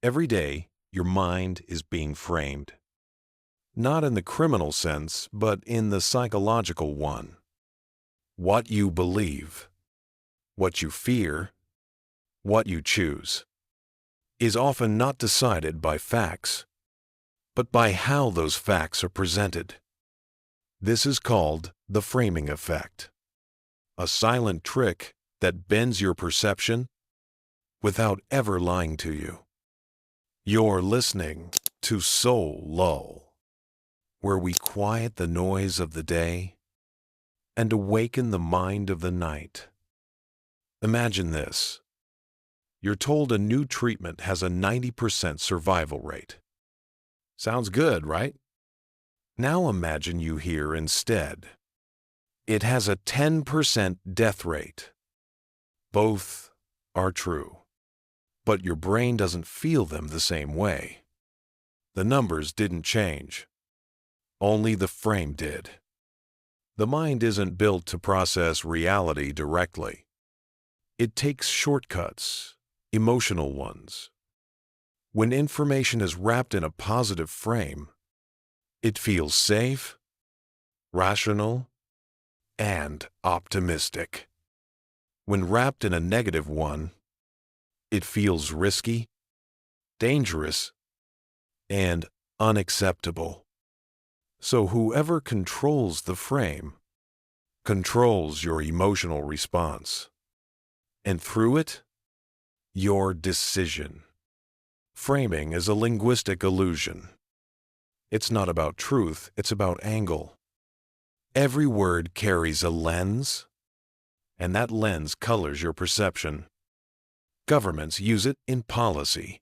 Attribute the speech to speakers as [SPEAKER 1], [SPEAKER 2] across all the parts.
[SPEAKER 1] Every day, your mind is being framed. Not in the criminal sense, but in the psychological one. What you believe, what you fear, what you choose, is often not decided by facts, but by how those facts are presented. This is called the framing effect, a silent trick that bends your perception without ever lying to you. You're listening to Soul Lull, where we quiet the noise of the day and awaken the mind of the night. Imagine this. You're told a new treatment has a 90% survival rate. Sounds good, right? Now imagine you hear instead, it has a 10% death rate. Both are true, but your brain doesn't feel them the same way. The numbers didn't change. Only the frame did. The mind isn't built to process reality directly. It takes shortcuts, emotional ones. When information is wrapped in a positive frame, it feels safe, rational, and optimistic. When wrapped in a negative one, it feels risky, dangerous, and unacceptable. So whoever controls the frame controls your emotional response, and through it, your decision. Framing is a linguistic illusion. It's not about truth, it's about angle. Every word carries a lens, and that lens colors your perception. Governments use it in policy,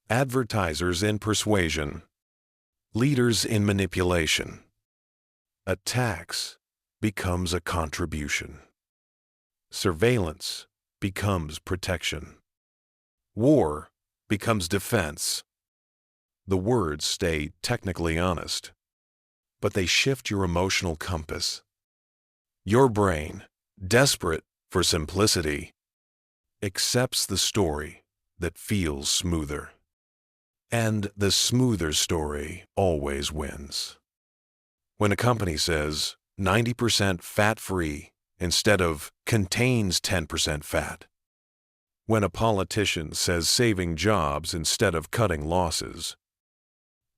[SPEAKER 1] advertisers in persuasion, leaders in manipulation. A tax becomes a contribution. Surveillance becomes protection. War becomes defense. The words stay technically honest, but they shift your emotional compass. Your brain, desperate for simplicity, accepts the story that feels smoother. And the smoother story always wins. When a company says 90% fat-free instead of contains 10% fat, when a politician says saving jobs instead of cutting losses,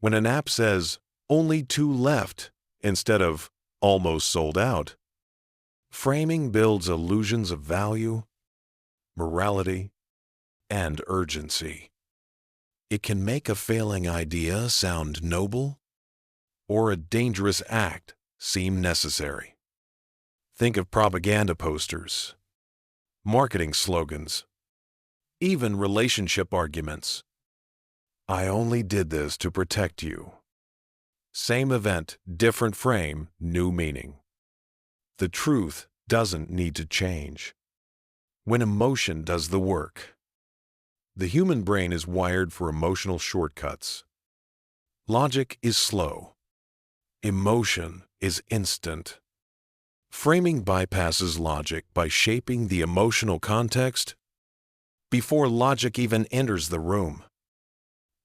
[SPEAKER 1] when an app says only 2 left instead of almost sold out, framing builds illusions of value, morality, and urgency. It can make a failing idea sound noble or a dangerous act seem necessary. Think of propaganda posters, marketing slogans, even relationship arguments. I only did this to protect you. Same event, different frame, new meaning. The truth doesn't need to change. When emotion does the work. The human brain is wired for emotional shortcuts. Logic is slow. Emotion is instant. Framing bypasses logic by shaping the emotional context before logic even enters the room.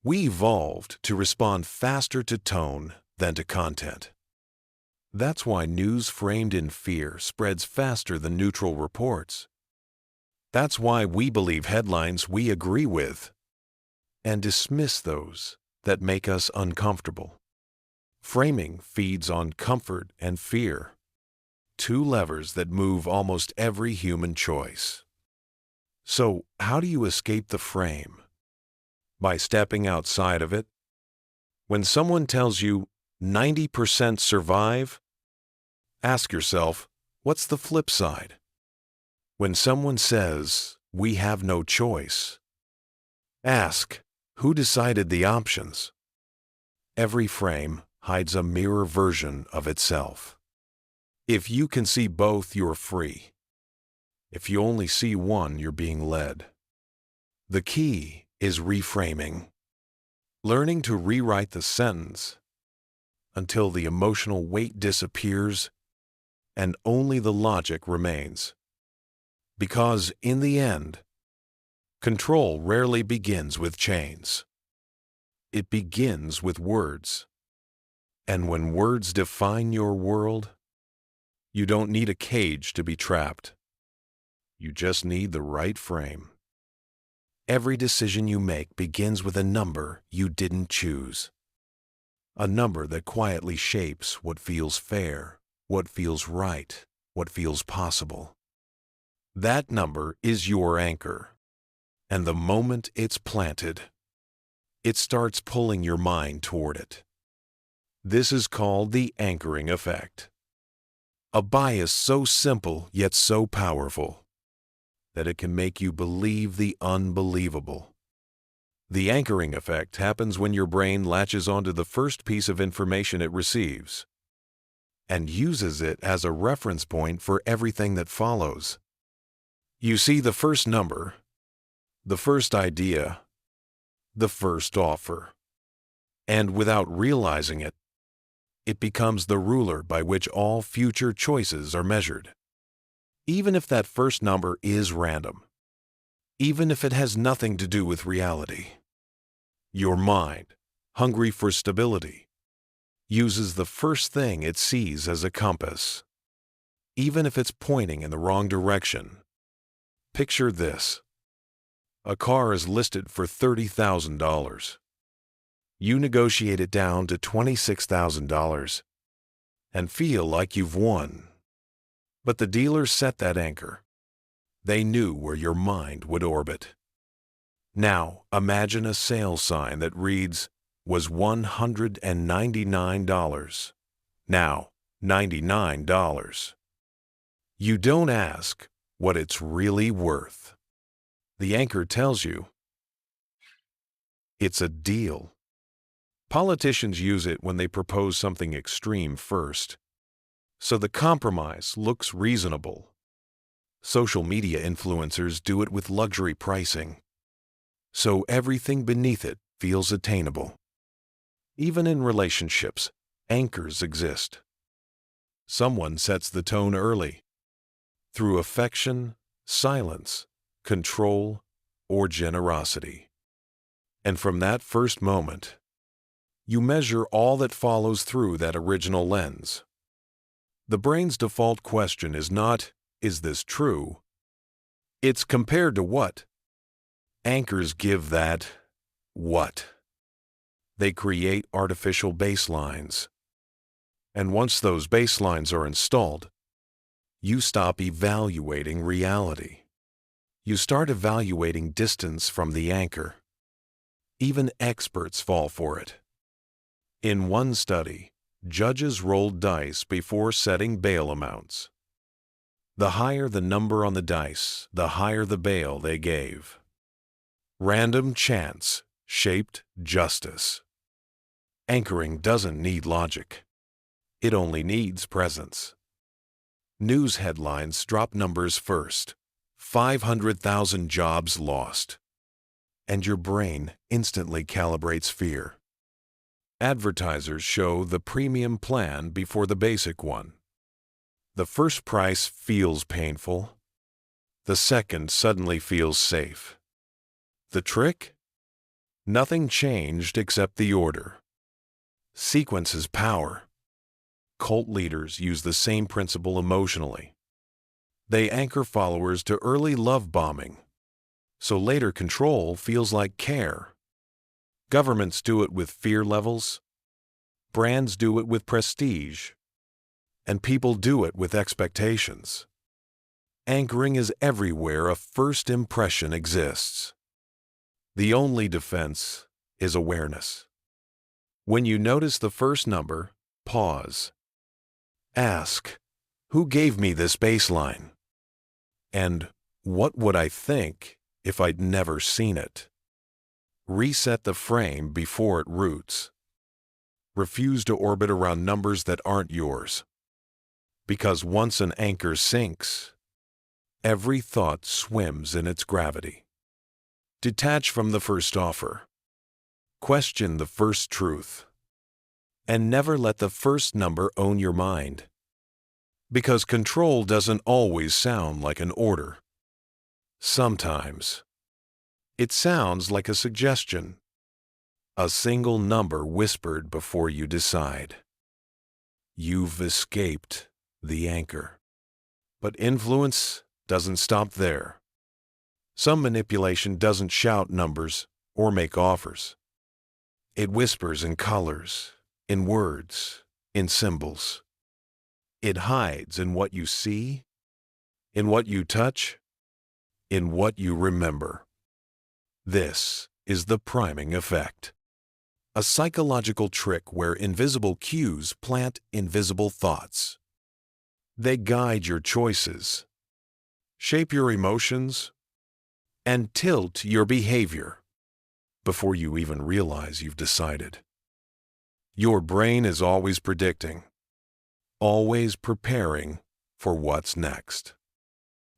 [SPEAKER 1] We evolved to respond faster to tone than to content. That's why news framed in fear spreads faster than neutral reports. That's why we believe headlines we agree with and dismiss those that make us uncomfortable. Framing feeds on comfort and fear, 2 levers that move almost every human choice. So, how do you escape the frame? By stepping outside of it? When someone tells you 90% survive, ask yourself, what's the flip side? When someone says, we have no choice, ask, who decided the options? Every frame hides a mirror version of itself. If you can see both, you're free. If you only see one, you're being led. The key is reframing, learning to rewrite the sentence until the emotional weight disappears and only the logic remains. Because in the end, Control rarely begins with chains. It begins with words. And when words define your world, you don't need a cage to be trapped. You just need the right frame. Every decision you make begins with a number you didn't choose. A number that quietly shapes what feels fair, what feels right, what feels possible. That number is your anchor. And the moment it's planted, it starts pulling your mind toward it. This is called the anchoring effect. A bias so simple yet so powerful that it can make you believe the unbelievable. The anchoring effect happens when your brain latches onto the first piece of information it receives and uses it as a reference point for everything that follows. You see the first number, the first idea, the first offer, and without realizing it, it becomes the ruler by which all future choices are measured. Even if that first number is random, even if it has nothing to do with reality, your mind, hungry for stability, uses the first thing it sees as a compass, even if it's pointing in the wrong direction. Picture this. A car is listed for $30,000. You negotiate it down to $26,000 and feel like you've won. But the dealer set that anchor. They knew where your mind would orbit. Now, imagine a sales sign that reads, was $199. Now, $99. You don't ask what it's really worth. The anchor tells you it's a deal. Politicians use it when they propose something extreme first, so the compromise looks reasonable. Social media influencers do it with luxury pricing, so everything beneath it feels attainable. Even in relationships, anchors exist. Someone sets the tone early, through affection, silence, control, or generosity. And from that first moment, you measure all that follows through that original lens. The brain's default question is not, is this true? It's compared to what? Anchors give that what. They create artificial baselines. And once those baselines are installed, you stop evaluating reality. You start evaluating distance from the anchor. Even experts fall for it. In one study, judges rolled dice before setting bail amounts. The higher the number on the dice, the higher the bail they gave. Random chance shaped justice. Anchoring doesn't need logic. It only needs presence. News headlines drop numbers first. 500,000 jobs lost. And your brain instantly calibrates fear. Advertisers show the premium plan before the basic one. The first price feels painful. The second suddenly feels safe. The trick? Nothing changed except the order. Sequence is power. Cult leaders use the same principle emotionally. They anchor followers to early love bombing, so later control feels like care. Governments do it with fear levels. Brands do it with prestige. And people do it with expectations. Anchoring is everywhere a first impression exists. The only defense is awareness. When you notice the first number, pause. Ask, who gave me this baseline? And what would I think if I'd never seen it? Reset the frame before it roots. Refuse to orbit around numbers that aren't yours. Because once an anchor sinks, every thought swims in its gravity. Detach from the first offer. Question the first truth. And never let the first number own your mind. Because control doesn't always sound like an order. Sometimes It sounds like a suggestion, a single number whispered before you decide. You've escaped the anchor. But influence doesn't stop there. Some manipulation doesn't shout numbers or make offers. It whispers in colors, in words, in symbols. It hides in what you see, in what you touch, in what you remember. This is the priming effect, a psychological trick where invisible cues plant invisible thoughts. They guide your choices, shape your emotions, and tilt your behavior before you even realize you've decided. Your brain is always predicting, always preparing for what's next.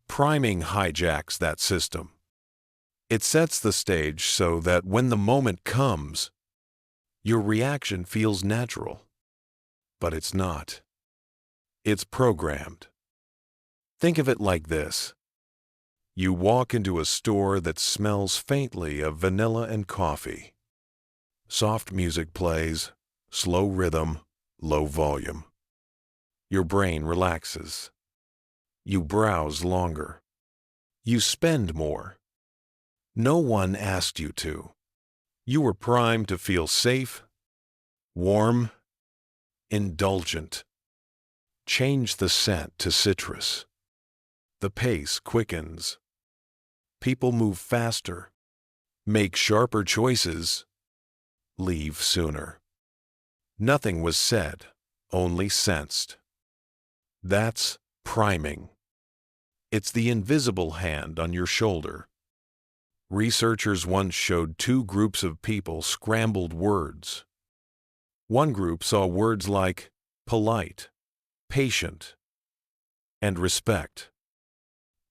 [SPEAKER 1] Priming hijacks that system. It sets the stage so that when the moment comes, your reaction feels natural. But it's not. It's programmed. Think of it like this. You walk into a store that smells faintly of vanilla and coffee. Soft music plays, slow rhythm, low volume. Your brain relaxes. You browse longer. You spend more. No one asked you to. You were primed to feel safe, warm, indulgent. Change the scent to citrus. The pace quickens. People move faster, make sharper choices, leave sooner. Nothing was said, only sensed. That's priming. It's the invisible hand on your shoulder. Researchers once showed two groups of people scrambled words. One group saw words like polite, patient, and respect.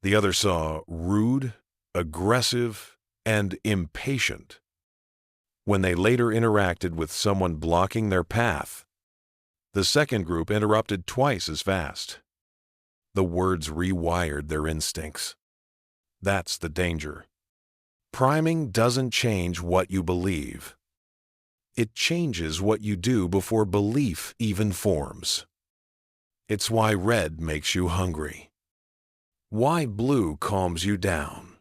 [SPEAKER 1] The other saw rude, aggressive, and impatient. When they later interacted with someone blocking their path, the second group interrupted twice as fast. The words rewired their instincts. That's the danger. Priming doesn't change what you believe. It changes what you do before belief even forms. It's why red makes you hungry. Why blue calms you down.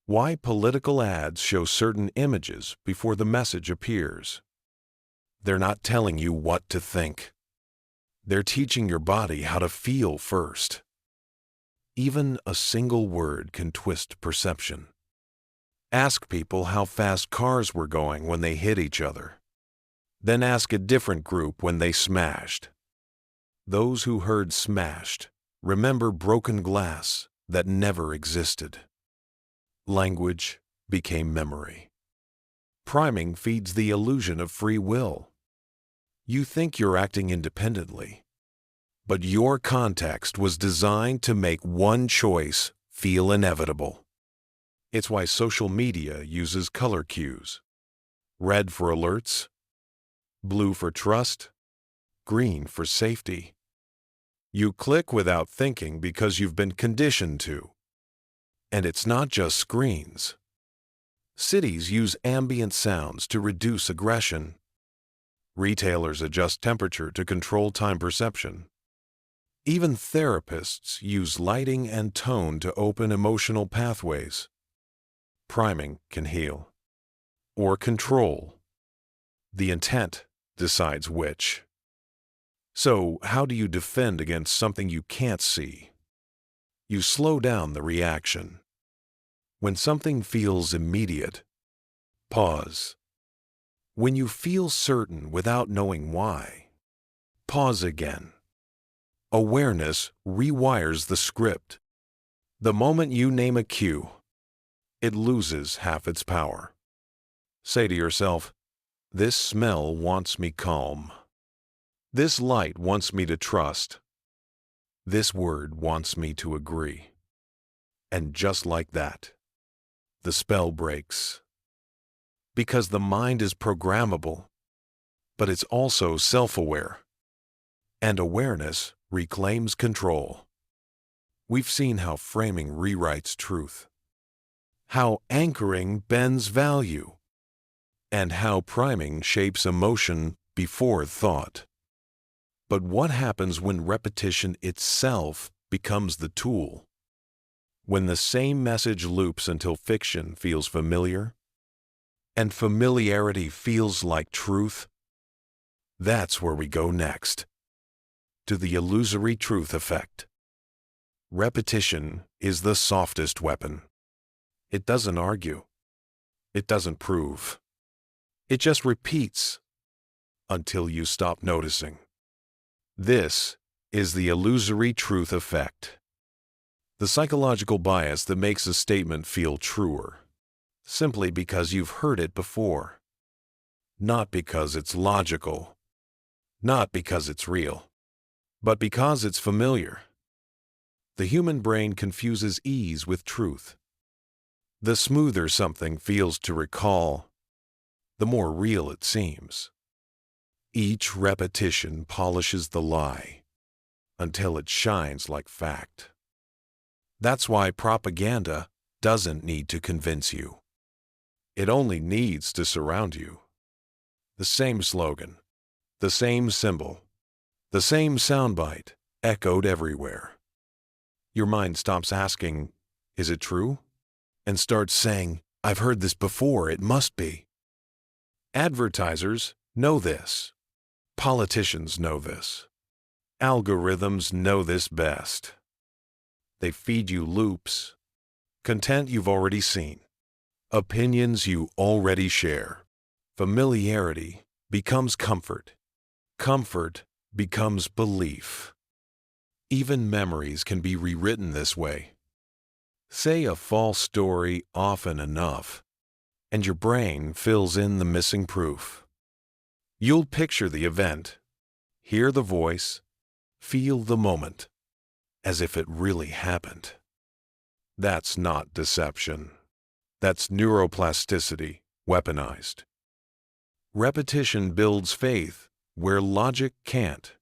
[SPEAKER 1] Why political ads show certain images before the message appears. They're not telling you what to think. They're teaching your body how to feel first. Even a single word can twist perception. Ask people how fast cars were going when they hit each other. Then ask a different group when they smashed. Those who heard smashed remember broken glass that never existed. Language became memory. Priming feeds the illusion of free will. You think you're acting independently, but your context was designed to make one choice feel inevitable. It's why social media uses color cues. Red for alerts, blue for trust, green for safety. You click without thinking because you've been conditioned to. And it's not just screens. Cities use ambient sounds to reduce aggression. Retailers adjust temperature to control time perception. Even therapists use lighting and tone to open emotional pathways. Priming can heal or control. The intent decides which. So, how do you defend against something you can't see? You slow down the reaction. When something feels immediate, pause. When you feel certain without knowing why, pause again. Awareness rewires the script. The moment you name a cue, it loses half its power. Say to yourself, this smell wants me calm. This light wants me to trust. This word wants me to agree. And just like that, the spell breaks. Because the mind is programmable, but it's also self-aware. And awareness reclaims control. We've seen how framing rewrites truth. how anchoring bends value, and how priming shapes emotion before thought. But what happens when repetition itself becomes the tool? When the same message loops until fiction feels familiar, and familiarity feels like truth? That's where we go next, to the illusory truth effect. Repetition is the softest weapon. It doesn't argue. It doesn't prove. It just repeats until you stop noticing. This is the illusory truth effect, the psychological bias that makes a statement feel truer, simply because you've heard it before, not because it's logical, not because it's real, but because it's familiar. The human brain confuses ease with truth. The smoother something feels to recall, the more real it seems. Each repetition polishes the lie until it shines like fact. That's why propaganda doesn't need to convince you. It only needs to surround you. The same slogan, the same symbol, the same soundbite echoed everywhere. Your mind stops asking, "Is it true?" and starts saying, "I've heard this before, it must be." Advertisers know this. Politicians know this. Algorithms know this best. They feed you loops, content you've already seen, opinions you already share. Familiarity becomes comfort. Comfort becomes belief. Even memories can be rewritten this way. Say a false story often enough, and your brain fills in the missing proof. You'll picture the event, hear the voice, feel the moment, as if it really happened. That's not deception. That's neuroplasticity weaponized. Repetition builds faith where logic can't.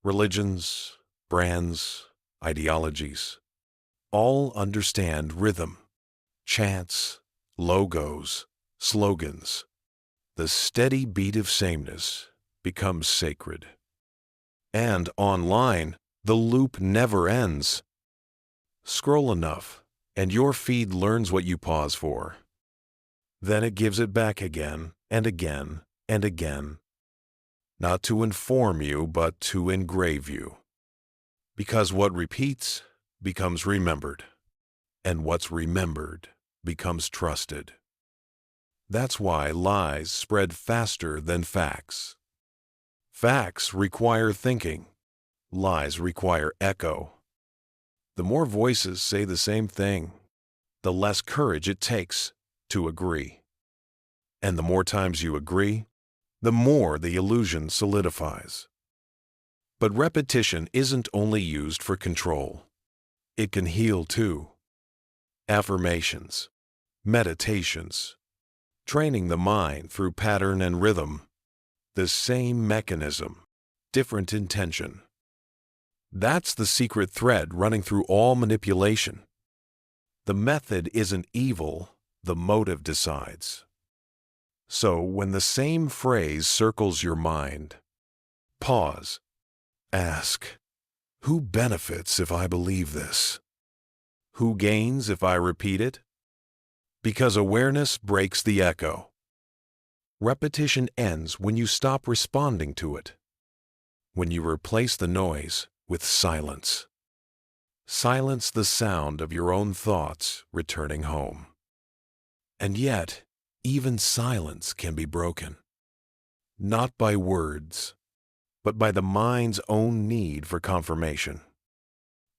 [SPEAKER 1] Religions, brands, ideologies, all understand rhythm, chants, logos, slogans. The steady beat of sameness becomes sacred. And online, the loop never ends. Scroll enough, and your feed learns what you pause for. Then it gives it back again and again and again. Not to inform you, but to engrave you. Because what repeats becomes remembered, and what's remembered becomes trusted. That's why lies spread faster than facts. Facts require thinking. Lies require echo. The more voices say the same thing, the less courage it takes to agree. And the more times you agree, the more the illusion solidifies. But repetition isn't only used for control. It can heal too. Affirmations, meditations, training the mind through pattern and rhythm. The same mechanism, different intention. That's the secret thread running through all manipulation. The method isn't evil, the motive decides. So when the same phrase circles your mind, pause, ask, who benefits if I believe this? Who gains if I repeat it? Because awareness breaks the echo. Repetition ends when you stop responding to it, when you replace the noise with silence. Silence the sound of your own thoughts returning home. And yet, even silence can be broken. Not by words, but by the mind's own need for confirmation.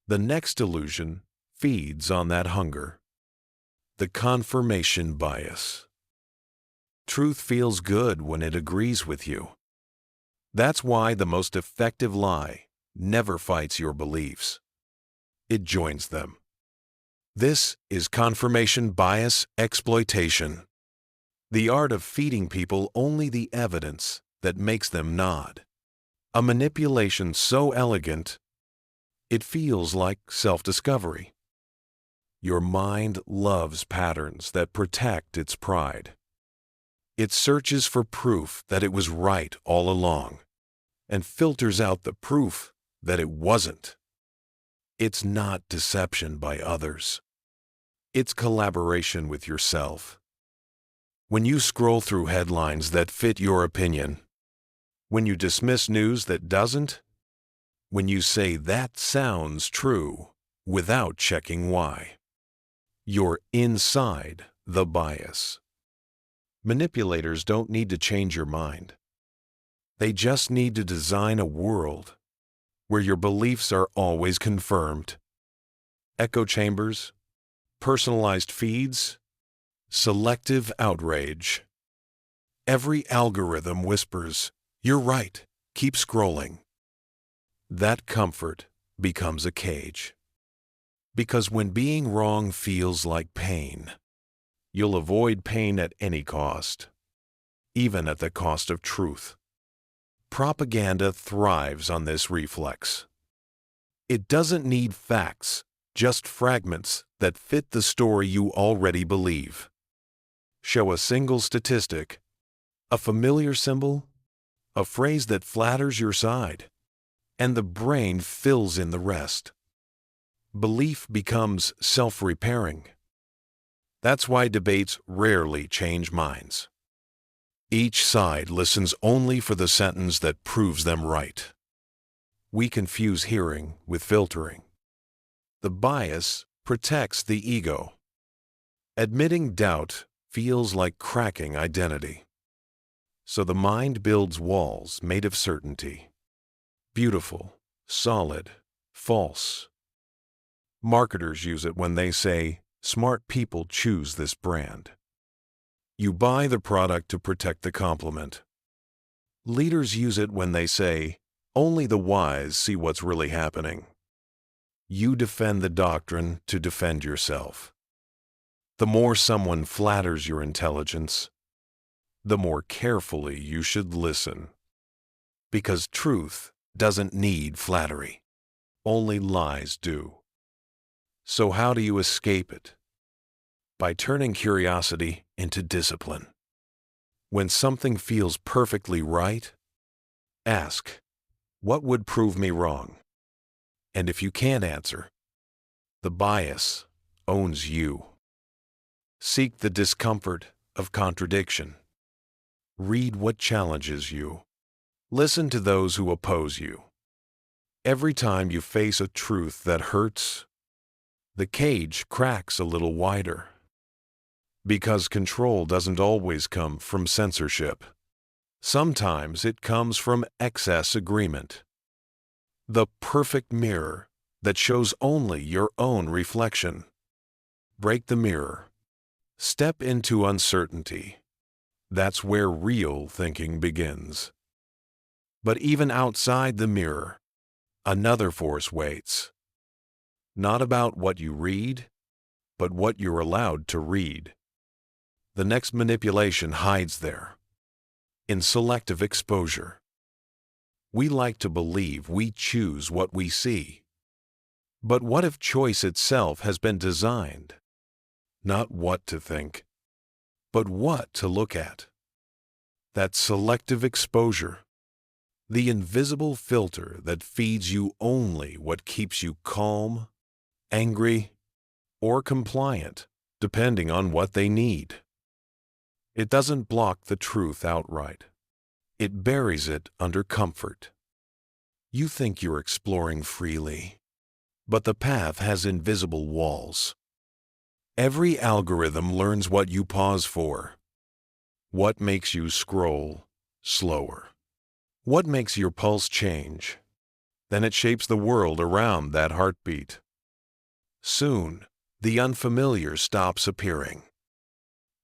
[SPEAKER 1] The next illusion feeds on that hunger. The confirmation bias. Truth feels good when it agrees with you. That's why the most effective lie never fights your beliefs. It joins them. This is confirmation bias exploitation. The art of feeding people only the evidence that makes them nod. A manipulation so elegant, it feels like self-discovery. Your mind loves patterns that protect its pride. It searches for proof that it was right all along and filters out the proof that it wasn't. It's not deception by others. It's collaboration with yourself. When you scroll through headlines that fit your opinion, when you dismiss news that doesn't, when you say that sounds true without checking why, you're inside the bias. Manipulators don't need to change your mind. They just need to design a world where your beliefs are always confirmed. Echo chambers, personalized feeds, selective outrage. Every algorithm whispers, "You're right, keep scrolling." That comfort becomes a cage. Because when being wrong feels like pain, you'll avoid pain at any cost, even at the cost of truth. Propaganda thrives on this reflex. It doesn't need facts, just fragments that fit the story you already believe. Show a single statistic, a familiar symbol, a phrase that flatters your side, and the brain fills in the rest. Belief becomes self-repairing. That's why debates rarely change minds. Each side listens only for the sentence that proves them right. We confuse hearing with filtering. The bias protects the ego. Admitting doubt feels like cracking identity. So the mind builds walls made of certainty. Beautiful, solid, false. Marketers use it when they say, "Smart people choose this brand." You buy the product to protect the compliment. Leaders use it when they say, "Only the wise see what's really happening." You defend the doctrine to defend yourself. The more someone flatters your intelligence, the more carefully you should listen. Because truth doesn't need flattery. Only lies do. So how do you escape it? By turning curiosity into discipline. When something feels perfectly right, ask, "What would prove me wrong?" And if you can't answer, the bias owns you. Seek the discomfort of contradiction. Read what challenges you. Listen to those who oppose you. Every time you face a truth that hurts, the cage cracks a little wider. Because control doesn't always come from censorship. Sometimes it comes from excess agreement. The perfect mirror that shows only your own reflection. Break the mirror. Step into uncertainty. That's where real thinking begins. But even outside the mirror, another force waits. Not about what you read, but what you're allowed to read. The next manipulation hides there, in selective exposure. We like to believe we choose what we see. But what if choice itself has been designed? Not what to think, but what to look at. That's selective exposure, the invisible filter that feeds you only what keeps you calm, angry, or compliant, depending on what they need. It doesn't block the truth outright. It buries it under comfort. You think you're exploring freely, but the path has invisible walls. Every algorithm learns what you pause for, what makes you scroll slower, what makes your pulse change. Then it shapes the world around that heartbeat. Soon, the unfamiliar stops appearing.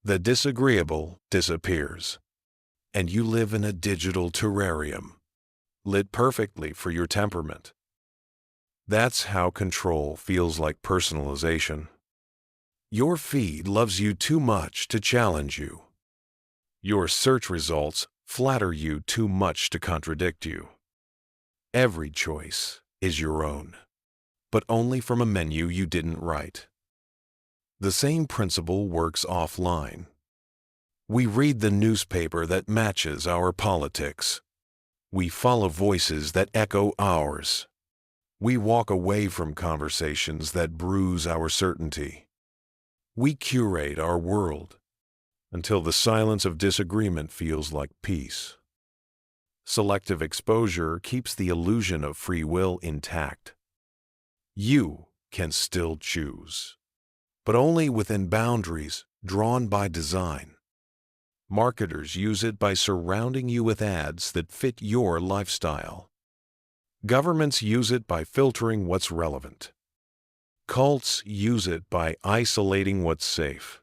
[SPEAKER 1] The disagreeable disappears, and you live in a digital terrarium, lit perfectly for your temperament. That's how control feels like personalization. Your feed loves you too much to challenge you. Your search results flatter you too much to contradict you. Every choice is your own, but only from a menu you didn't write. The same principle works offline. We read the newspaper that matches our politics. We follow voices that echo ours. We walk away from conversations that bruise our certainty. We curate our world until the silence of disagreement feels like peace. Selective exposure keeps the illusion of free will intact. You can still choose, but only within boundaries drawn by design. Marketers use it by surrounding you with ads that fit your lifestyle. Governments use it by filtering what's relevant. Cults use it by isolating what's safe.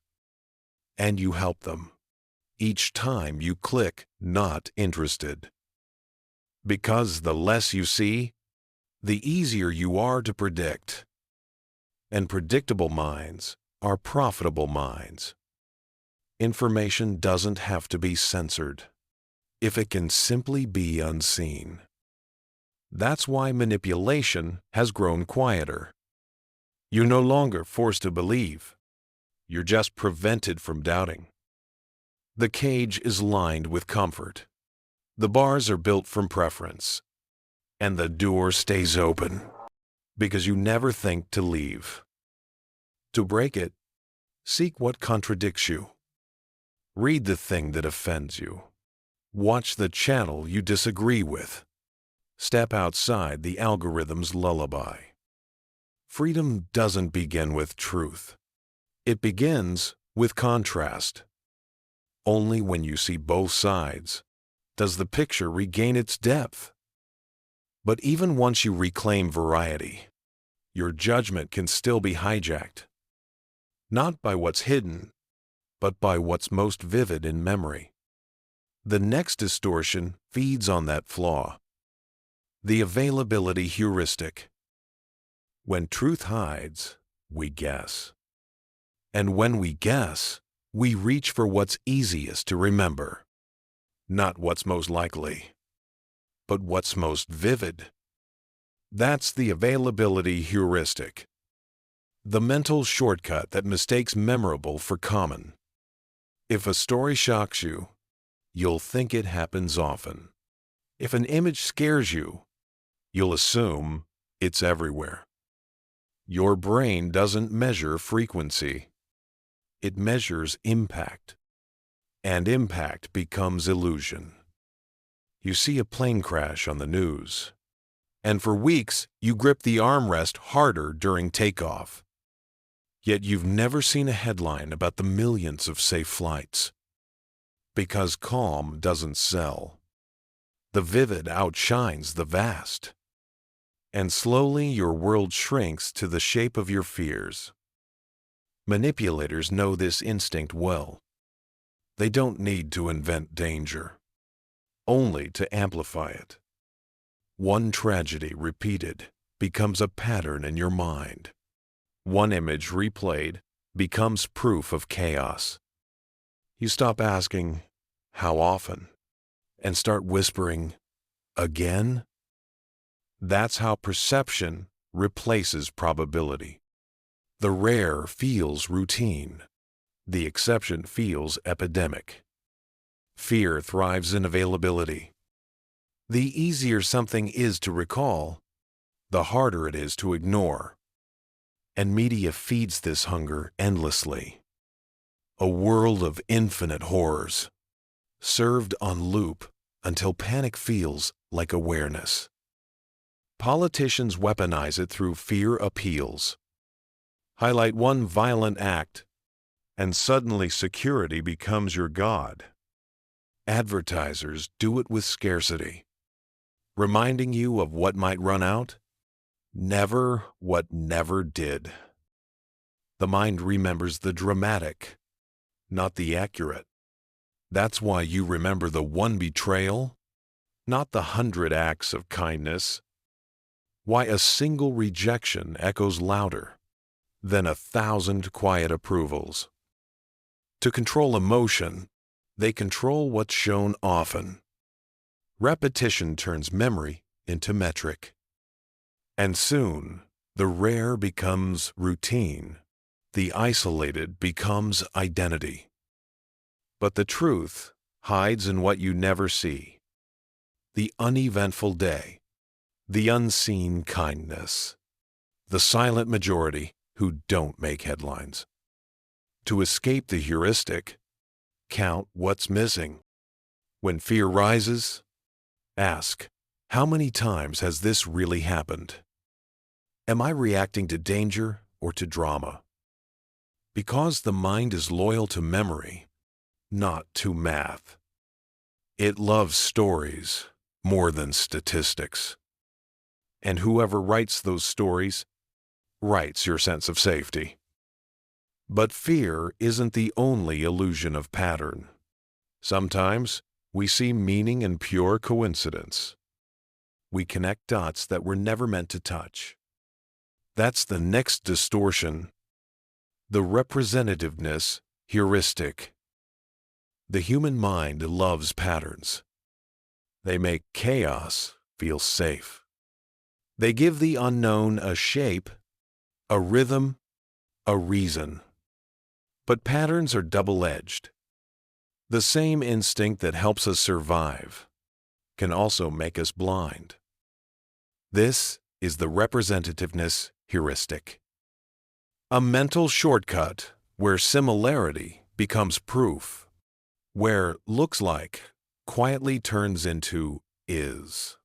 [SPEAKER 1] And you help them. Each time you click "not interested." Because the less you see, the easier you are to predict. And predictable minds are profitable minds. Information doesn't have to be censored if it can simply be unseen. That's why manipulation has grown quieter. You're no longer forced to believe. You're just prevented from doubting. The cage is lined with comfort. The bars are built from preference. And the door stays open because you never think to leave. To break it, seek what contradicts you. Read the thing that offends you. Watch the channel you disagree with. Step outside the algorithm's lullaby. Freedom doesn't begin with truth. It begins with contrast. Only when you see both sides does the picture regain its depth. But even once you reclaim variety, your judgment can still be hijacked. Not by what's hidden, but by what's most vivid in memory. The next distortion feeds on that flaw. The availability heuristic. When truth hides, we guess. And when we guess, we reach for what's easiest to remember. Not what's most likely, but what's most vivid. That's the availability heuristic. The mental shortcut that mistakes memorable for common. If a story shocks you, you'll think it happens often. If an image scares you, you'll assume it's everywhere. Your brain doesn't measure frequency. It measures impact. And impact becomes illusion. You see a plane crash on the news, and for weeks you grip the armrest harder during takeoff. Yet you've never seen a headline about the millions of safe flights. Because calm doesn't sell. The vivid outshines the vast. And slowly your world shrinks to the shape of your fears. Manipulators know this instinct well. They don't need to invent danger, only to amplify it. One tragedy repeated becomes a pattern in your mind. One image replayed becomes proof of chaos. You stop asking, "How often?" and start whispering, "Again?" That's how perception replaces probability. The rare feels routine. The exception feels epidemic. Fear thrives in availability. The easier something is to recall, the harder it is to ignore. And media feeds this hunger endlessly. A world of infinite horrors, served on loop until panic feels like awareness. Politicians weaponize it through fear appeals. Highlight one violent act, and suddenly security becomes your god. Advertisers do it with scarcity, reminding you of what might run out, never what never did. The mind remembers the dramatic, not the accurate. That's why you remember the one betrayal, not the 100 acts of kindness. Why a single rejection echoes louder than 1,000 quiet approvals. To control emotion, they control what's shown often. Repetition turns memory into metric. And soon, the rare becomes routine, The isolated becomes identity. But the truth hides in what you never see. The uneventful day, the unseen kindness, the silent majority who don't make headlines. To escape the heuristic, count what's missing. When fear rises, ask, how many times has this really happened? Am I reacting to danger or to drama? Because the mind is loyal to memory, not to math. It loves stories more than statistics. And whoever writes those stories writes your sense of safety. But fear isn't the only illusion of pattern. Sometimes we see meaning in pure coincidence. We connect dots that were never meant to touch. That's the next distortion, the representativeness heuristic. The human mind loves patterns. They make chaos feel safe. They give the unknown a shape, a rhythm, a reason. But patterns are double-edged. The same instinct that helps us survive can also make us blind. This is the representativeness heuristic. A mental shortcut where similarity becomes proof, where looks like quietly turns into is.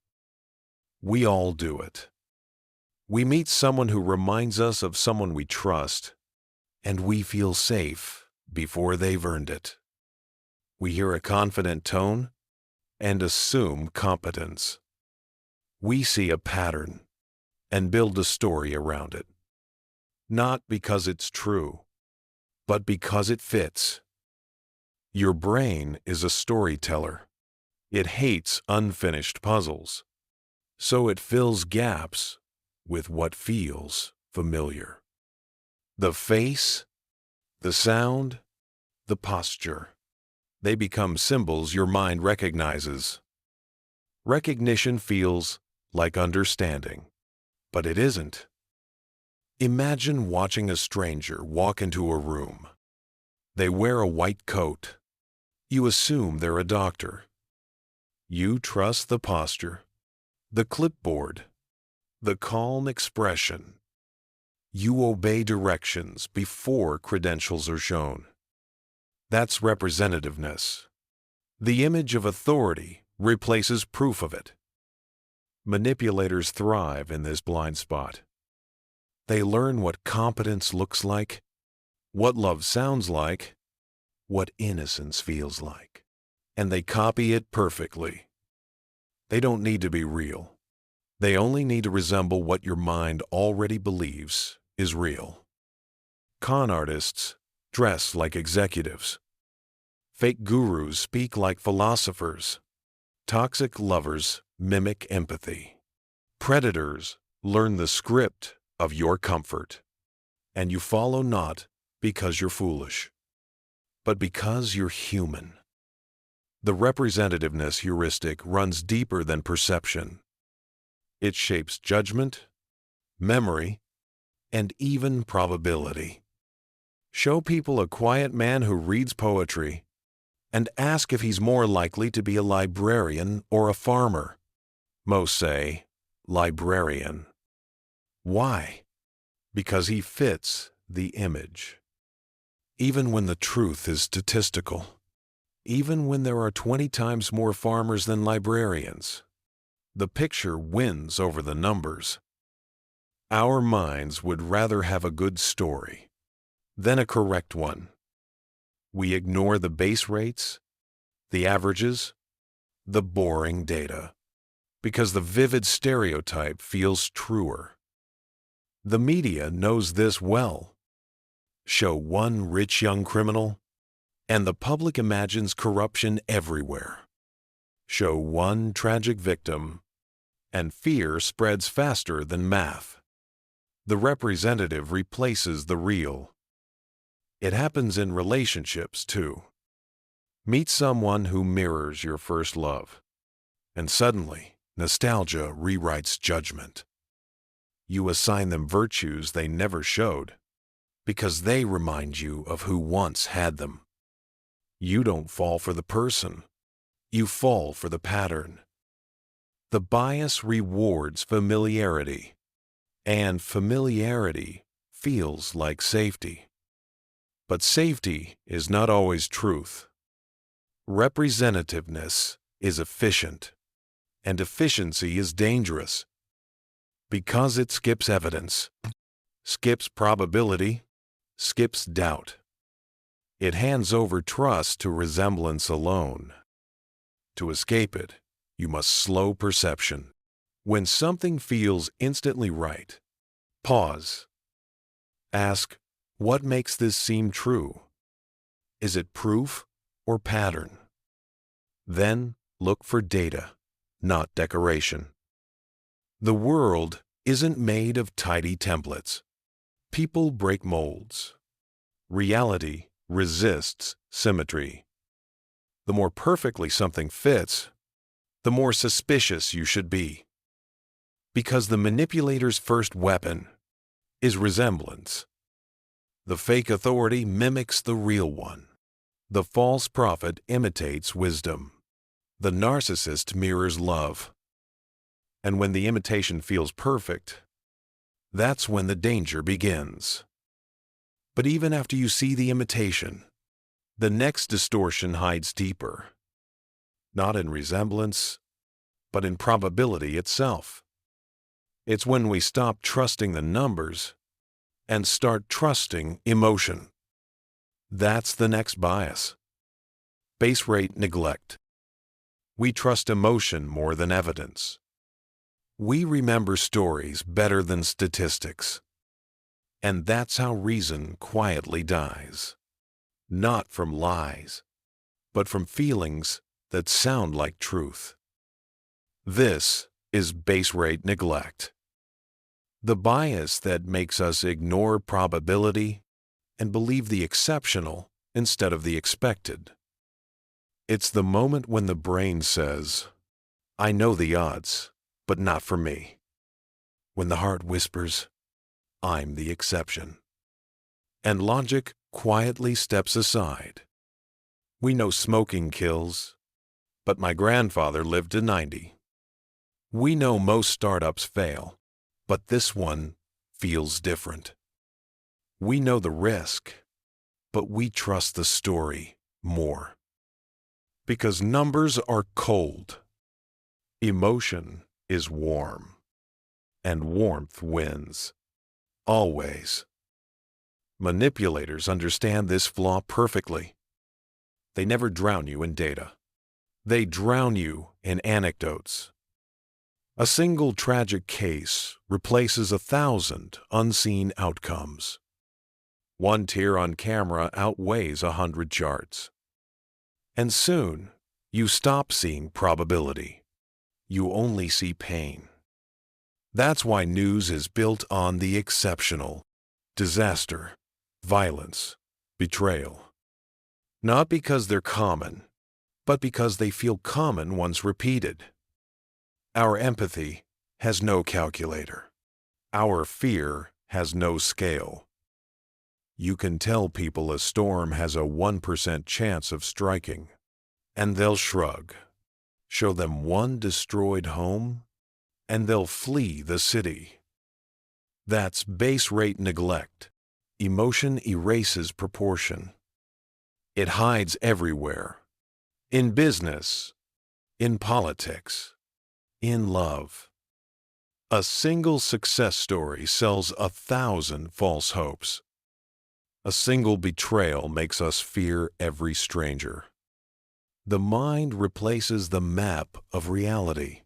[SPEAKER 1] We all do it. We meet someone who reminds us of someone we trust, and we feel safe before they've earned it. We hear a confident tone and assume competence. We see a pattern and build a story around it. Not because it's true, but because it fits. Your brain is a storyteller. It hates unfinished puzzles, so it fills gaps with what feels familiar. The face, the sound, the posture, they become symbols your mind recognizes. Recognition feels like understanding, but it isn't. Imagine watching a stranger walk into a room. They wear a white coat. You assume they're a doctor. You trust the posture, the clipboard, the calm expression. You obey directions before credentials are shown. That's representativeness. The image of authority replaces proof of it. Manipulators thrive in this blind spot. They learn what competence looks like, what love sounds like, what innocence feels like, and they copy it perfectly. They don't need to be real. They only need to resemble what your mind already believes is real. Con artists dress like executives. Fake gurus speak like philosophers. Toxic lovers mimic empathy. Predators learn the script of your comfort. And you follow not because you're foolish, but because you're human. The representativeness heuristic runs deeper than perception. It shapes judgment, memory, and even probability. Show people a quiet man who reads poetry and ask if he's more likely to be a librarian or a farmer. Most say, librarian. Why? Because he fits the image. Even when the truth is statistical, even when there are 20 times more farmers than librarians, the picture wins over the numbers. Our minds would rather have a good story than a correct one. We ignore the base rates, the averages, the boring data, because the vivid stereotype feels truer. The media knows this well. Show one rich young criminal, and the public imagines corruption everywhere. Show one tragic victim, and fear spreads faster than math. The representative replaces the real. It happens in relationships, too. Meet someone who mirrors your first love, and suddenly, nostalgia rewrites judgment. You assign them virtues they never showed, because they remind you of who once had them. You don't fall for the person. You fall for the pattern. The bias rewards familiarity, and familiarity feels like safety. But safety is not always truth. Representativeness is efficient, and efficiency is dangerous because it skips evidence, skips probability, skips doubt. It hands over trust to resemblance alone. To escape it, you must slow perception. When something feels instantly right, pause. Ask, what makes this seem true? Is it proof or pattern? Then look for data, not decoration. The world isn't made of tidy templates. People break molds. Reality resists symmetry. The more perfectly something fits, the more suspicious you should be. Because the manipulator's first weapon is resemblance. The fake authority mimics the real one. The false prophet imitates wisdom. The narcissist mirrors love. And when the imitation feels perfect, that's when the danger begins. But even after you see the imitation, the next distortion hides deeper. Not in resemblance, but in probability itself. It's when we stop trusting the numbers and start trusting emotion. That's the next bias. Base rate neglect. We trust emotion more than evidence. We remember stories better than statistics. And that's how reason quietly dies. Not from lies, but from feelings that sound like truth. This is base rate neglect. The bias that makes us ignore probability and believe the exceptional instead of the expected. It's the moment when the brain says, I know the odds, but not for me. When the heart whispers, I'm the exception. And logic quietly steps aside. We know smoking kills, but my grandfather lived to 90. We know most startups fail, but this one feels different. We know the risk, but we trust the story more. Because numbers are cold. Emotion is warm, and warmth wins. Always. Manipulators understand this flaw perfectly. They never drown you in data. They drown you in anecdotes. A single tragic case replaces 1,000 unseen outcomes. One tear on camera outweighs 100 charts. And soon, you stop seeing probability. You only see pain. That's why news is built on the exceptional. Disaster, violence, betrayal. Not because they're common, but because they feel common once repeated. Our empathy has no calculator. Our fear has no scale. You can tell people a storm has a 1% chance of striking, and they'll shrug. Show them one destroyed home, and they'll flee the city. That's base rate neglect. Emotion erases proportion. It hides everywhere. In business, in politics, in love. A single success story sells 1,000 false hopes. A single betrayal makes us fear every stranger. The mind replaces the map of reality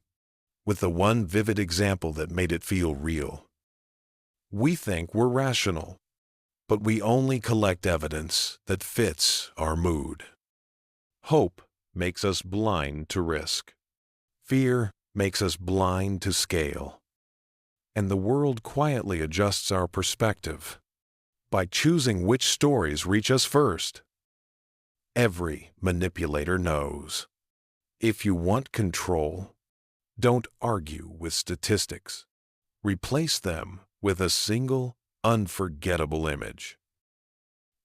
[SPEAKER 1] with the one vivid example that made it feel real. We think we're rational, but we only collect evidence that fits our mood. Hope makes us blind to risk. Fear makes us blind to scale. And the world quietly adjusts our perspective by choosing which stories reach us first. Every manipulator knows. If you want control, don't argue with statistics. Replace them with a single, unforgettable image.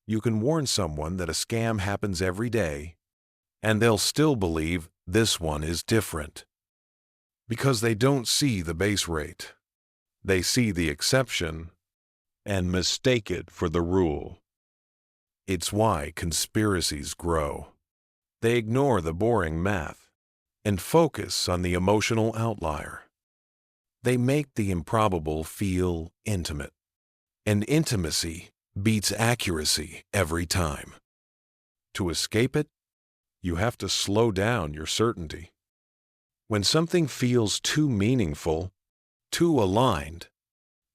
[SPEAKER 1] You can warn someone that a scam happens every day, and they'll still believe this one is different. Because they don't see the base rate. They see the exception and mistake it for the rule. It's why conspiracies grow. They ignore the boring math and focus on the emotional outlier. They make the improbable feel intimate, and intimacy beats accuracy every time. To escape it, you have to slow down your certainty. When something feels too meaningful, too aligned,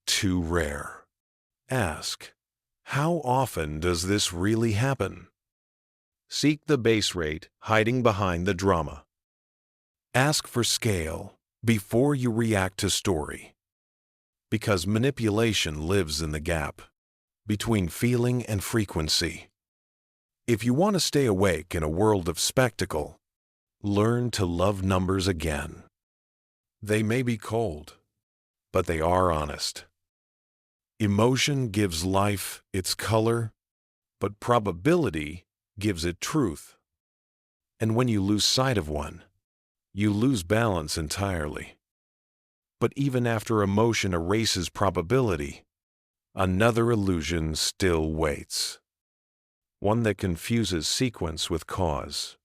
[SPEAKER 1] too rare, ask, how often does this really happen? Seek the base rate hiding behind the drama. Ask for scale before you react to story. Because manipulation lives in the gap between feeling and frequency. If you want to stay awake in a world of spectacle, learn to love numbers again. They may be cold, but they are honest. Emotion gives life its color, but probability gives it truth. And when you lose sight of one, you lose balance entirely. But even after emotion erases probability, another illusion still waits. One that confuses sequence with cause.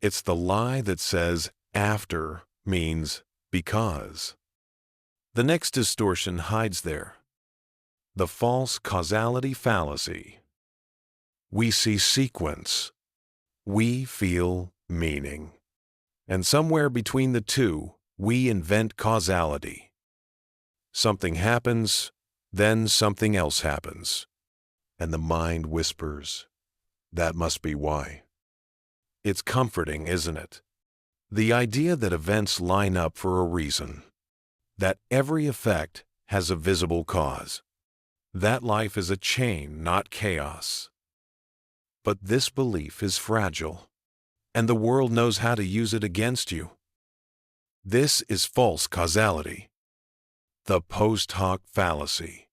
[SPEAKER 1] It's the lie that says after means because. The next distortion hides there. The false causality fallacy. We see sequence. We feel meaning. And somewhere between the two, we invent causality. Something happens, then something else happens. And the mind whispers, that must be why. It's comforting, isn't it? The idea that events line up for a reason. That every effect has a visible cause. That life is a chain, not chaos. But this belief is fragile, and the world knows how to use it against you. This is false causality. The post hoc fallacy.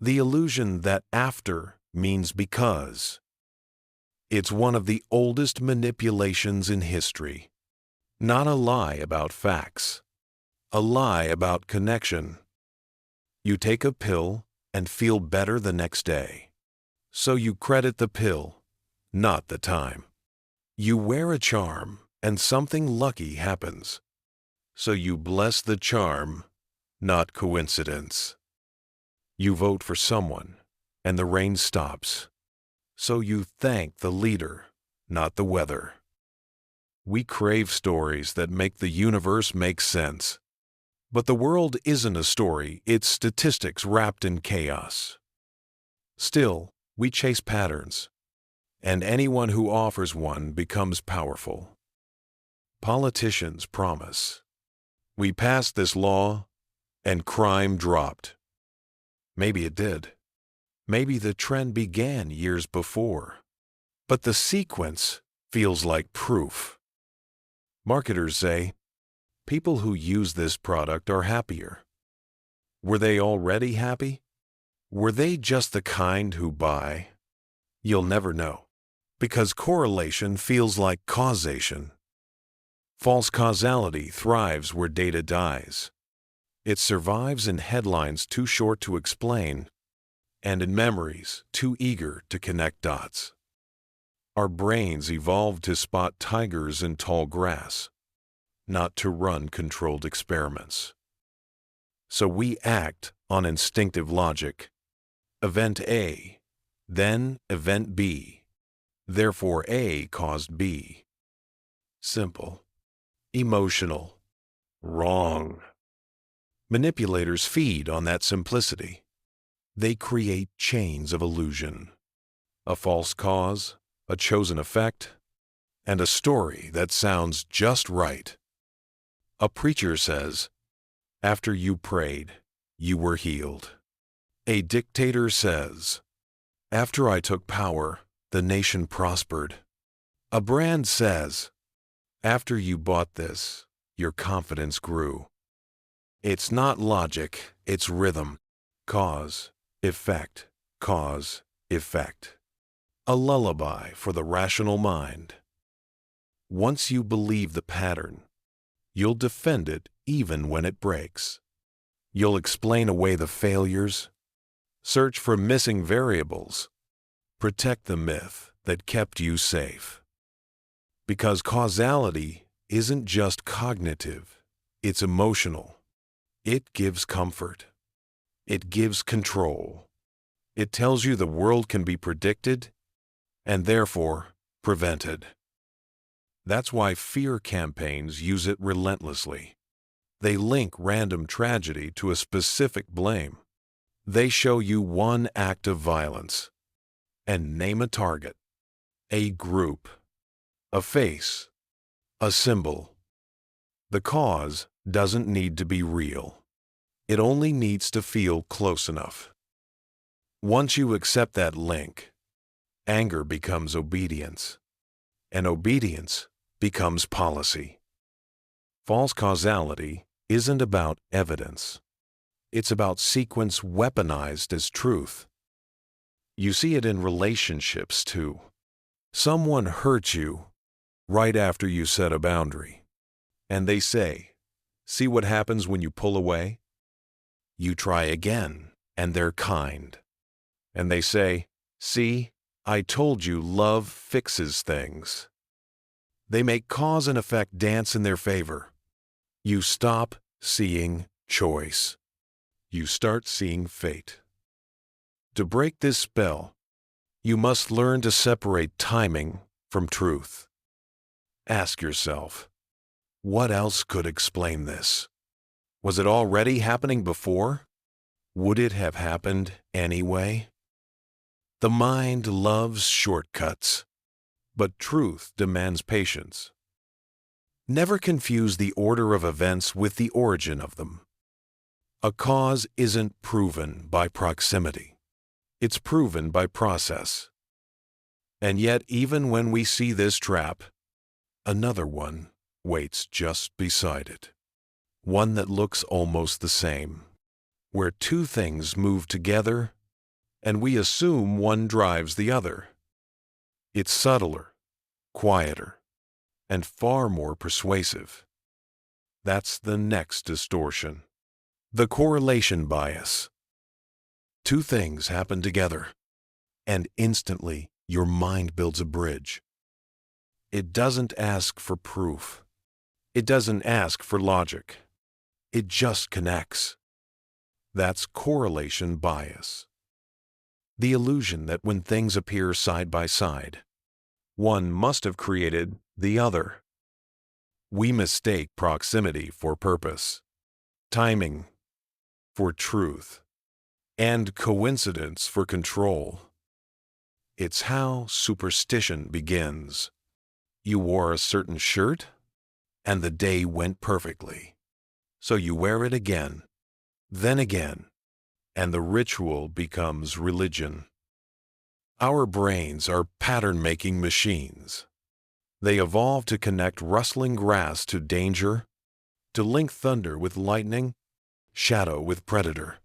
[SPEAKER 1] The illusion that after means because. It's one of the oldest manipulations in history. Not a lie about facts. A lie about connection. You take a pill and feel better the next day. So you credit the pill, not the time. You wear a charm and something lucky happens. So you bless the charm, not coincidence. You vote for someone and the rain stops. So you thank the leader, not the weather. We crave stories that make the universe make sense. But the world isn't a story, it's statistics wrapped in chaos. Still, we chase patterns, and anyone who offers one becomes powerful. Politicians promise. We passed this law, and crime dropped. Maybe it did. Maybe the trend began years before. But the sequence feels like proof. Marketers say, people who use this product are happier. Were they already happy? Were they just the kind who buy? You'll never know, because correlation feels like causation. False causality thrives where data dies. It survives in headlines too short to explain, and in memories too eager to connect dots. Our brains evolved to spot tigers in tall grass, not to run controlled experiments. So we act on instinctive logic. Event A, then event B. Therefore A caused B. Simple. Emotional. Wrong. Manipulators feed on that simplicity. They create chains of illusion. A false cause, a chosen effect, and a story that sounds just right. A preacher says, after you prayed, you were healed. A dictator says, after I took power, the nation prospered. A brand says, after you bought this, your confidence grew. It's not logic, it's rhythm. Cause, effect, cause, effect. a lullaby for the rational mind. Once you believe the pattern, you'll defend it even when it breaks. You'll explain away the failures, search for missing variables, protect the myth that kept you safe. Because causality isn't just cognitive, it's emotional. It gives comfort. It gives control. It tells you the world can be predicted and therefore prevented. That's why fear campaigns use it relentlessly. They link random tragedy to a specific blame. They show you one act of violence and name a target, a group, a face, a symbol. The cause doesn't need to be real. It only needs to feel close enough. Once you accept that link, anger becomes obedience, and obedience becomes policy. False causality isn't about evidence. It's about sequence weaponized as truth. You see it in relationships, too. Someone hurts you right after you set a boundary, and they say, "See what happens when you pull away?" You try again, and they're kind. And they say, "See, I told you love fixes things." They make cause and effect dance in their favor. You stop seeing choice. You start seeing fate. To break this spell, you must learn to separate timing from truth. Ask yourself, what else could explain this? Was it already happening before? Would it have happened anyway? The mind loves shortcuts, but truth demands patience. Never confuse the order of events with the origin of them. A cause isn't proven by proximity. It's proven by process. And yet, even when we see this trap, another one waits just beside it. One that looks almost the same, where two things move together, and we assume one drives the other. It's subtler, quieter, and far more persuasive. That's the next distortion. The correlation bias. Two things happen together, and instantly your mind builds a bridge. It doesn't ask for proof. It doesn't ask for logic. It just connects. That's correlation bias. The illusion that when things appear side by side, one must have created the other. We mistake proximity for purpose, timing for truth, and coincidence for control. It's how superstition begins. You wore a certain shirt, and the day went perfectly. So you wear it again, then again, and the ritual becomes religion. Our brains are pattern-making machines. They evolved to connect rustling grass to danger, to link thunder with lightning, shadow with predator.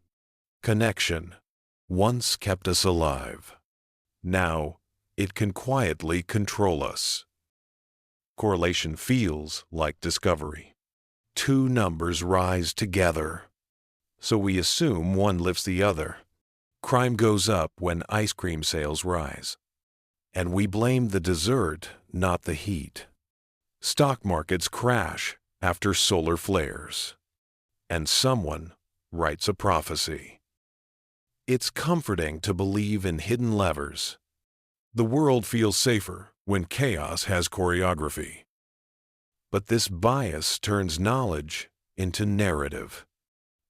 [SPEAKER 1] Connection once kept us alive. Now it can quietly control us. Correlation feels like discovery. Two numbers rise together, so we assume one lifts the other. Crime goes up when ice cream sales rise, and we blame the dessert, not the heat. Stock markets crash after solar flares, and someone writes a prophecy. It's comforting to believe in hidden levers. The world feels safer when chaos has choreography. But this bias turns knowledge into narrative.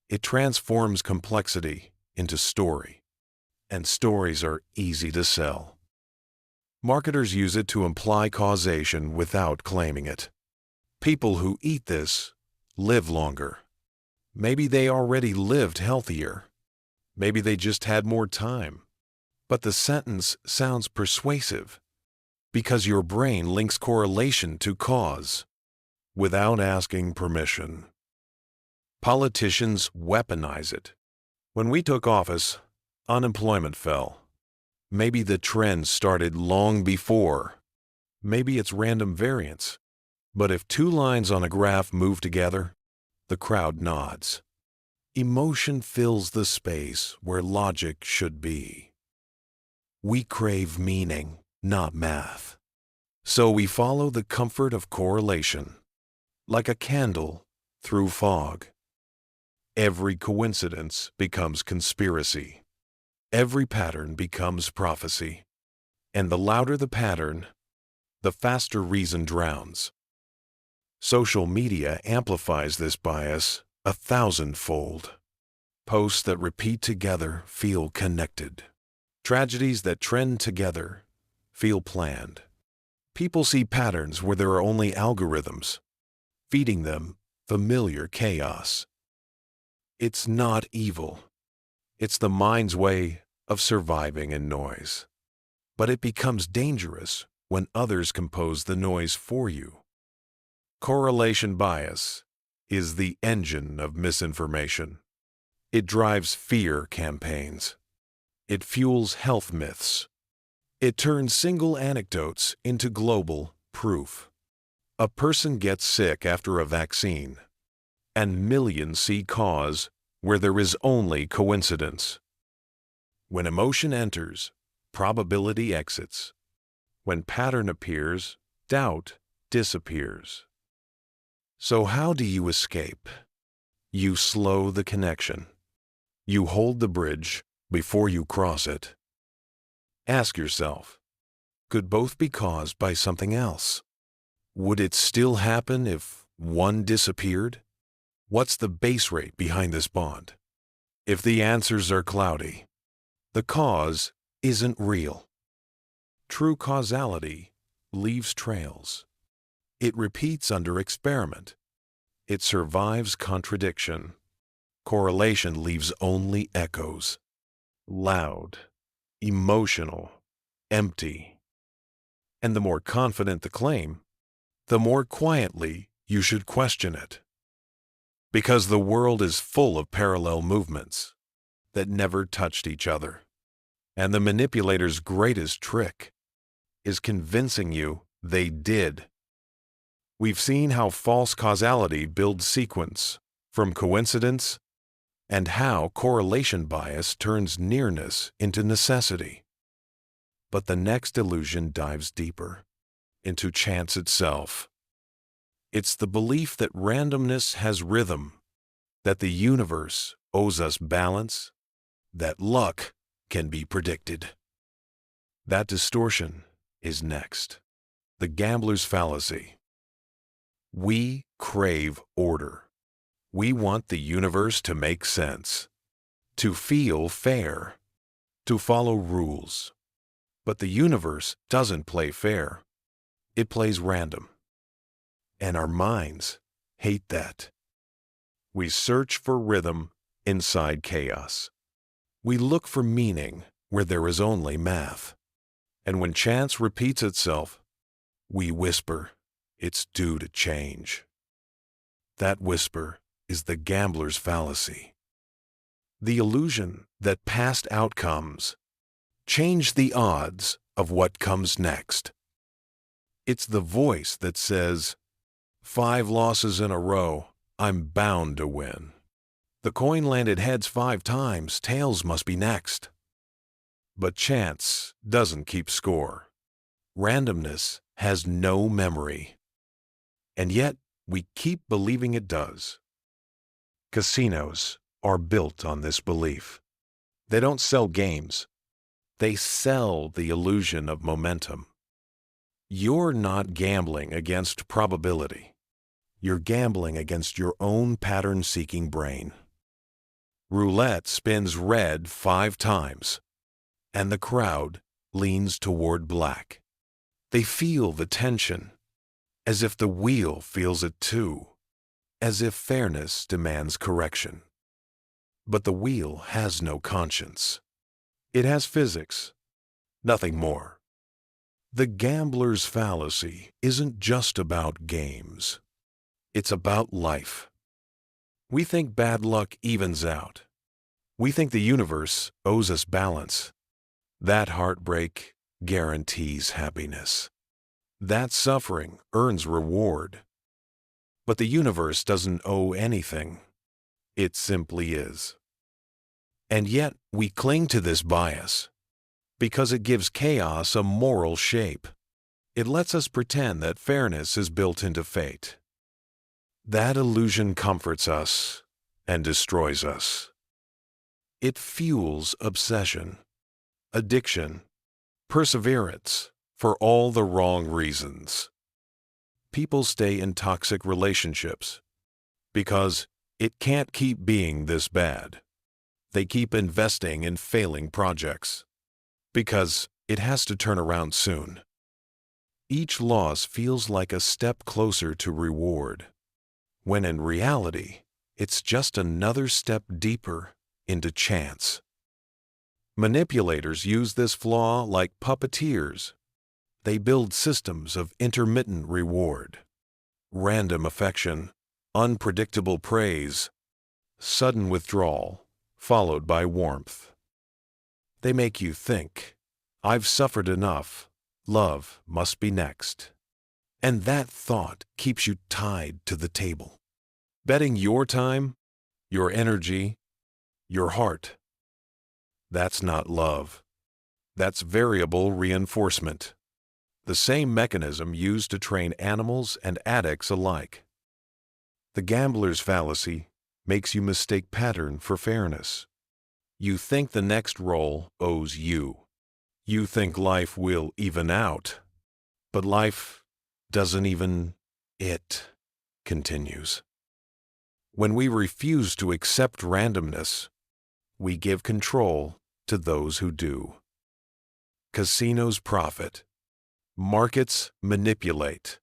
[SPEAKER 1] It transforms complexity into story, and stories are easy to sell. Marketers use it to imply causation without claiming it. People who eat this live longer. Maybe they already lived healthier. Maybe they just had more time. But the sentence sounds persuasive because your brain links correlation to cause without asking permission. Politicians weaponize it. When we took office, unemployment fell. Maybe the trend started long before. Maybe it's random variance. But if two lines on a graph move together, the crowd nods. Emotion fills the space where logic should be. We crave meaning, not math. So we follow the comfort of correlation, like a candle through fog. Every coincidence becomes conspiracy. Every pattern becomes prophecy. And the louder the pattern, the faster reason drowns. Social media amplifies this bias 1,000-fold. Posts that repeat together feel connected. Tragedies that trend together feel planned. People see patterns where there are only algorithms, feeding them familiar chaos. It's not evil. It's the mind's way of surviving in noise. But it becomes dangerous when others compose the noise for you. Correlation bias is the engine of misinformation. It drives fear campaigns. It fuels health myths. It turns single anecdotes into global proof. A person gets sick after a vaccine, and millions see cause where there is only coincidence. When emotion enters, probability exits. When pattern appears, doubt disappears. So how do you escape? You slow the connection. You hold the bridge before you cross it. Ask yourself, could both be caused by something else? Would it still happen if one disappeared? What's the base rate behind this bond? If the answers are cloudy, the cause isn't real. True causality leaves trails. It repeats under experiment. It survives contradiction. Correlation leaves only echoes. Loud, emotional, empty. And the more confident the claim, the more quietly you should question it. Because the world is full of parallel movements that never touched each other. And the manipulator's greatest trick is convincing you they did. We've seen how false causality builds sequence from coincidence and how correlation bias turns nearness into necessity. But the next illusion dives deeper into chance itself. It's the belief that randomness has rhythm, that the universe owes us balance, that luck can be predicted. That distortion is next. The gambler's fallacy. We crave order. We want the universe to make sense, to feel fair, to follow rules. But the universe doesn't play fair. It plays random. And our minds hate that. We search for rhythm inside chaos. We look for meaning where there is only math. And when chance repeats itself, we whisper, it's due to change. That whisper is the gambler's fallacy. The illusion that past outcomes change the odds of what comes next. It's the voice that says, 5 losses in a row, I'm bound to win. The coin landed heads 5 times, tails must be next. But chance doesn't keep score. Randomness has no memory. And yet, we keep believing it does. Casinos are built on this belief. They don't sell games. They sell the illusion of momentum. You're not gambling against probability. You're gambling against your own pattern-seeking brain. Roulette spins red 5 times, and the crowd leans toward black. They feel the tension, as if the wheel feels it too, as if fairness demands correction. But the wheel has no conscience. It has physics, nothing more. The gambler's fallacy isn't just about games. It's about life. We think bad luck evens out. We think the universe owes us balance. That heartbreak guarantees happiness. That suffering earns reward. But the universe doesn't owe anything. It simply is. And yet we cling to this bias because it gives chaos a moral shape. It lets us pretend that fairness is built into fate. That illusion comforts us and destroys us. It fuels obsession, addiction, perseverance for all the wrong reasons. People stay in toxic relationships because it can't keep being this bad. They keep investing in failing projects because it has to turn around soon. Each loss feels like a step closer to reward, when in reality, it's just another step deeper into chance. Manipulators use this flaw like puppeteers. They build systems of intermittent reward, random affection, unpredictable praise, sudden withdrawal, followed by warmth. They make you think, I've suffered enough, love must be next. And that thought keeps you tied to the table, betting your time, your energy, your heart. That's not love. That's variable reinforcement, the same mechanism used to train animals and addicts alike. The gambler's fallacy makes you mistake pattern for fairness. You think the next roll owes you. You think life will even out, but life doesn't even. It continues. When we refuse to accept randomness, we give control to those who do. Casinos profit. Markets manipulate.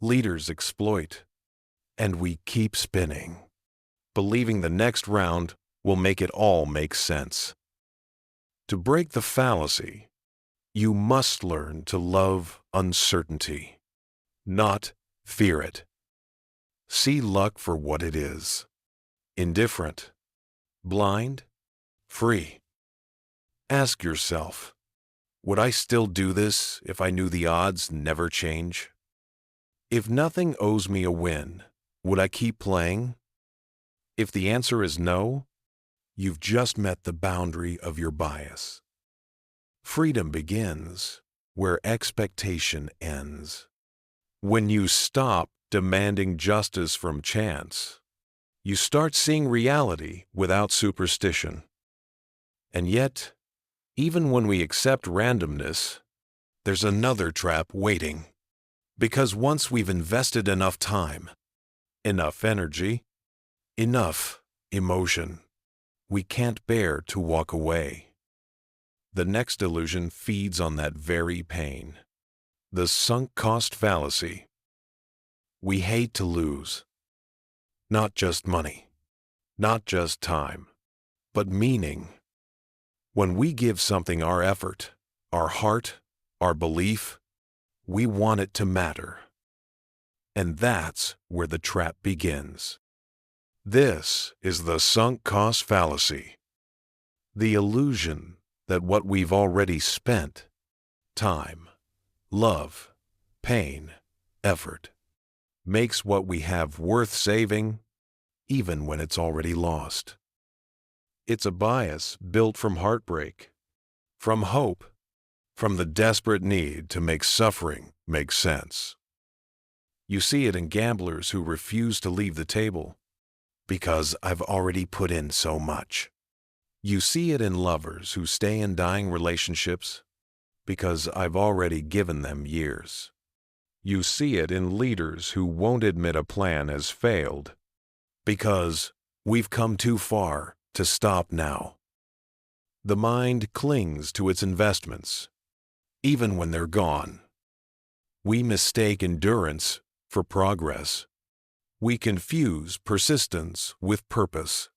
[SPEAKER 1] Leaders exploit. And we keep spinning, believing the next round will make it all make sense. To break the fallacy, you must learn to love uncertainty, not fear it. See luck for what it is: indifferent, blind, free. Ask yourself, would I still do this if I knew the odds never change? If nothing owes me a win, would I keep playing? If the answer is no, you've just met the boundary of your bias. Freedom begins where expectation ends. When you stop demanding justice from chance, you start seeing reality without superstition. And yet, even when we accept randomness, there's another trap waiting. Because once we've invested enough time, enough energy, enough emotion, we can't bear to walk away. The next illusion feeds on that very pain. The sunk cost fallacy. We hate to lose. Not just money, not just time, but meaning. When we give something our effort, our heart, our belief, we want it to matter. And that's where the trap begins. This is the sunk cost fallacy. The illusion that what we've already spent, time, love, pain, effort, makes what we have worth saving, even when it's already lost. It's a bias built from heartbreak, from hope, from the desperate need to make suffering make sense. You see it in gamblers who refuse to leave the table because I've already put in so much. You see it in lovers who stay in dying relationships because I've already given them years. You see it in leaders who won't admit a plan has failed because we've come too far to stop now. The mind clings to its investments, even when they're gone. We mistake endurance for progress. We confuse persistence with purpose.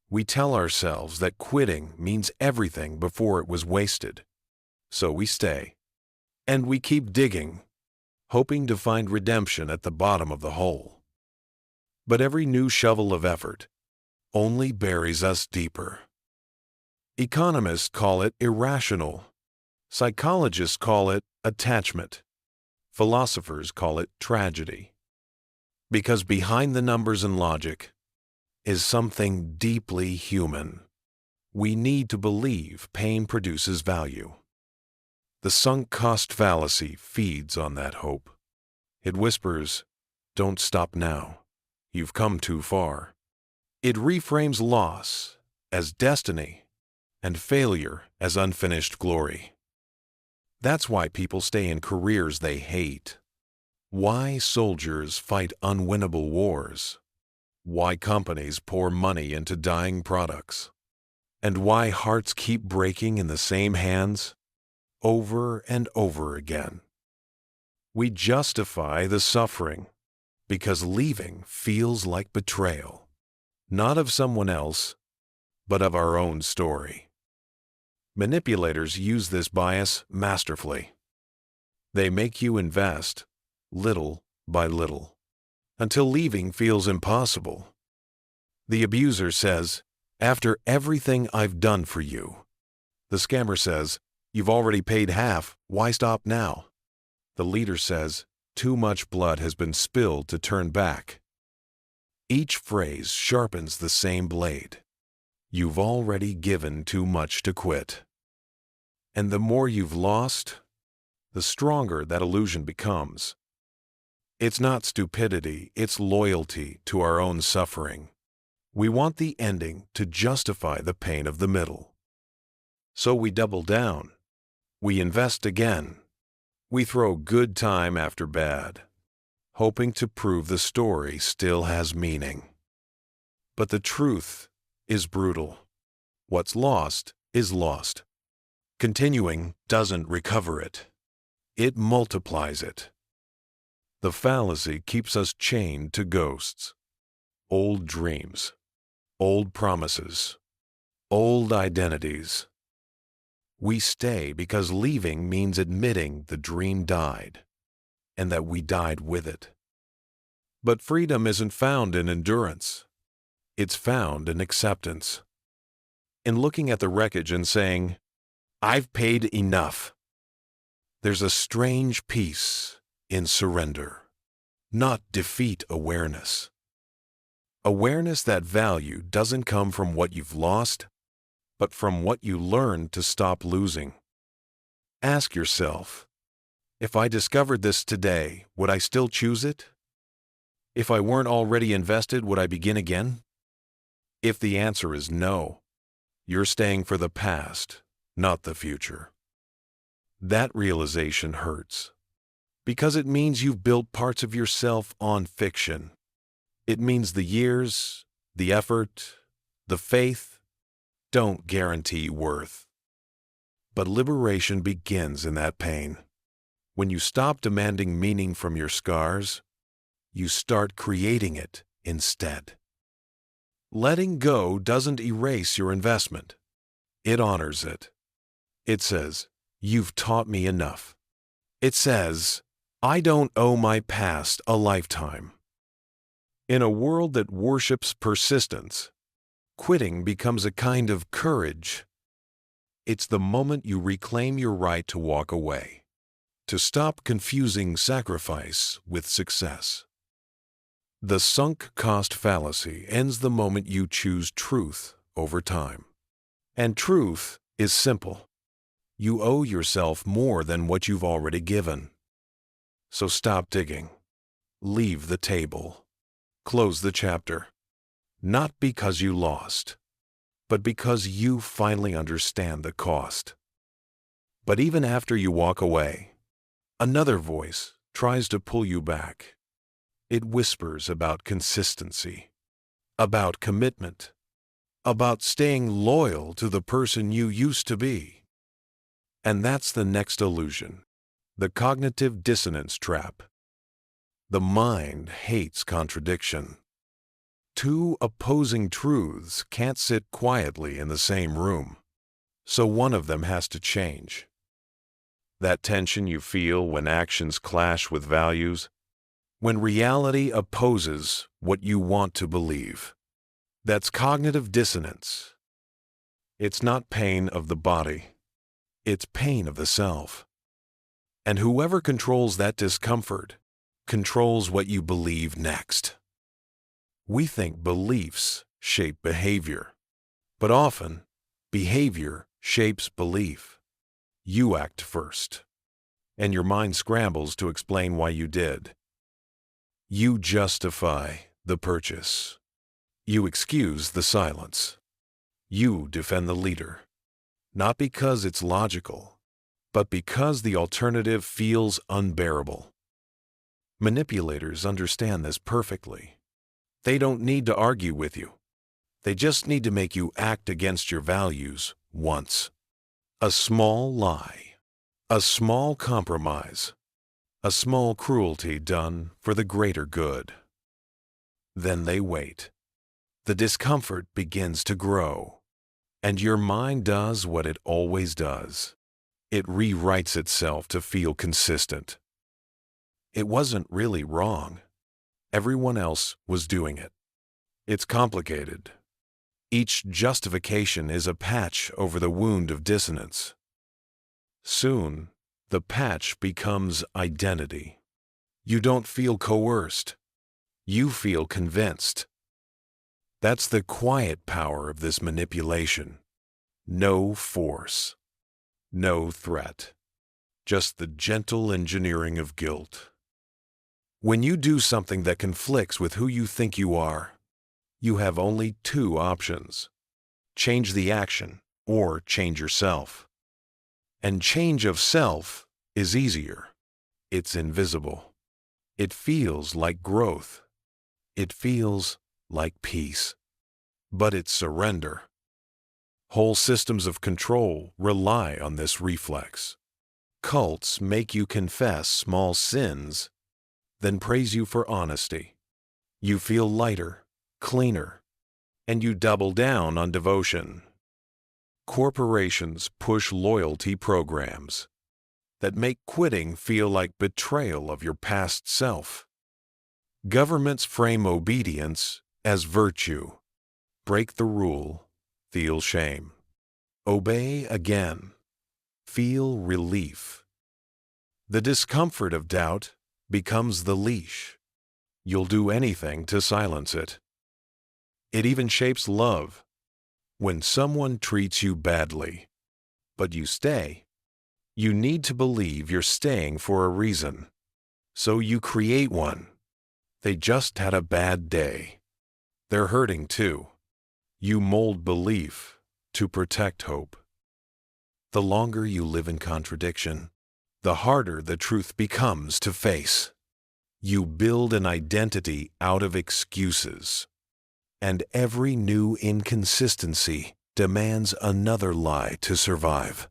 [SPEAKER 1] We tell ourselves that quitting means everything before it was wasted. So we stay. And we keep digging, hoping to find redemption at the bottom of the hole. But every new shovel of effort only buries us deeper. Economists call it irrational. Psychologists call it attachment. Philosophers call it tragedy. Because behind the numbers and logic is something deeply human. We need to believe pain produces value. The sunk cost fallacy feeds on that hope. It whispers, "Don't stop now. You've come too far." It reframes loss as destiny and failure as unfinished glory. That's why people stay in careers they hate. Why soldiers fight unwinnable wars. Why companies pour money into dying products. And why hearts keep breaking in the same hands over and over again. We justify the suffering because leaving feels like betrayal, not of someone else, but of our own story. Manipulators use this bias masterfully. They make you invest little by little until leaving feels impossible. The abuser says, "After everything I've done for you." The scammer says, "You've already paid half, why stop now?" The leader says, "Too much blood has been spilled to turn back." Each phrase sharpens the same blade. You've already given too much to quit. And the more you've lost, the stronger that illusion becomes. It's not stupidity, it's loyalty to our own suffering. We want the ending to justify the pain of the middle. So we double down. We invest again. We throw good time after bad, hoping to prove the story still has meaning. But the truth is brutal. What's lost is lost. Continuing doesn't recover it. It multiplies it. The fallacy keeps us chained to ghosts, old dreams, old promises, old identities. We stay because leaving means admitting the dream died, and that we died with it. But freedom isn't found in endurance. It's found in acceptance. In looking at the wreckage and saying, "I've paid enough." There's a strange peace in surrender, not defeat awareness. Awareness that value doesn't come from what you've lost, but from what you learned to stop losing. Ask yourself, if I discovered this today, would I still choose it? If I weren't already invested, would I begin again? If the answer is no, you're staying for the past, not the future. That realization hurts, because it means you've built parts of yourself on fiction. It means the years, the effort, the faith don't guarantee worth. But liberation begins in that pain. When you stop demanding meaning from your scars, you start creating it instead. Letting go doesn't erase your investment. It honors it. It says, "You've taught me enough." It says, "I don't owe my past a lifetime." In a world that worships persistence, quitting becomes a kind of courage. It's the moment you reclaim your right to walk away, to stop confusing sacrifice with success. The sunk cost fallacy ends the moment you choose truth over time. And truth is simple. You owe yourself more than what you've already given. So stop digging. Leave the table. Close the chapter. Not because you lost, but because you finally understand the cost. But even after you walk away, another voice tries to pull you back. It whispers about consistency, about commitment, about staying loyal to the person you used to be. And that's the next illusion, the cognitive dissonance trap. The mind hates contradiction. Two opposing truths can't sit quietly in the same room, so one of them has to change. That tension you feel when actions clash with values, when reality opposes what you want to believe. That's cognitive dissonance. It's not pain of the body. It's pain of the self. And whoever controls that discomfort controls what you believe next. We think beliefs shape behavior, but often behavior shapes belief. You act first, and your mind scrambles to explain why you did. You justify the purchase. You excuse the silence. You defend the leader, not because it's logical, but because the alternative feels unbearable. Manipulators understand this perfectly. They don't need to argue with you. They just need to make you act against your values once. A small lie, a small compromise, a small cruelty done for the greater good. Then they wait. The discomfort begins to grow, and your mind does what it always does. It rewrites itself to feel consistent. It wasn't really wrong. Everyone else was doing it. It's complicated. Each justification is a patch over the wound of dissonance. Soon, the patch becomes identity. You don't feel coerced. You feel convinced. That's the quiet power of this manipulation. No force. No threat. Just the gentle engineering of guilt. When you do something that conflicts with who you think you are, you have only two options: change the action or change yourself. And change of self is easier. It's invisible. It feels like growth. It feels like peace. But it's surrender. Whole systems of control rely on this reflex. Cults make you confess small sins, then praise you for honesty. You feel lighter, cleaner, and you double down on devotion. Corporations push loyalty programs that make quitting feel like betrayal of your past self. Governments frame obedience as virtue. Break the rule, feel shame. Obey again, feel relief. The discomfort of doubt becomes the leash. You'll do anything to silence it. It even shapes love. When someone treats you badly, but you stay, you need to believe you're staying for a reason. So you create one. They just had a bad day. They're hurting too. You mold belief to protect hope. The longer you live in contradiction, the harder the truth becomes to face. You build an identity out of excuses, and every new inconsistency demands another lie to survive.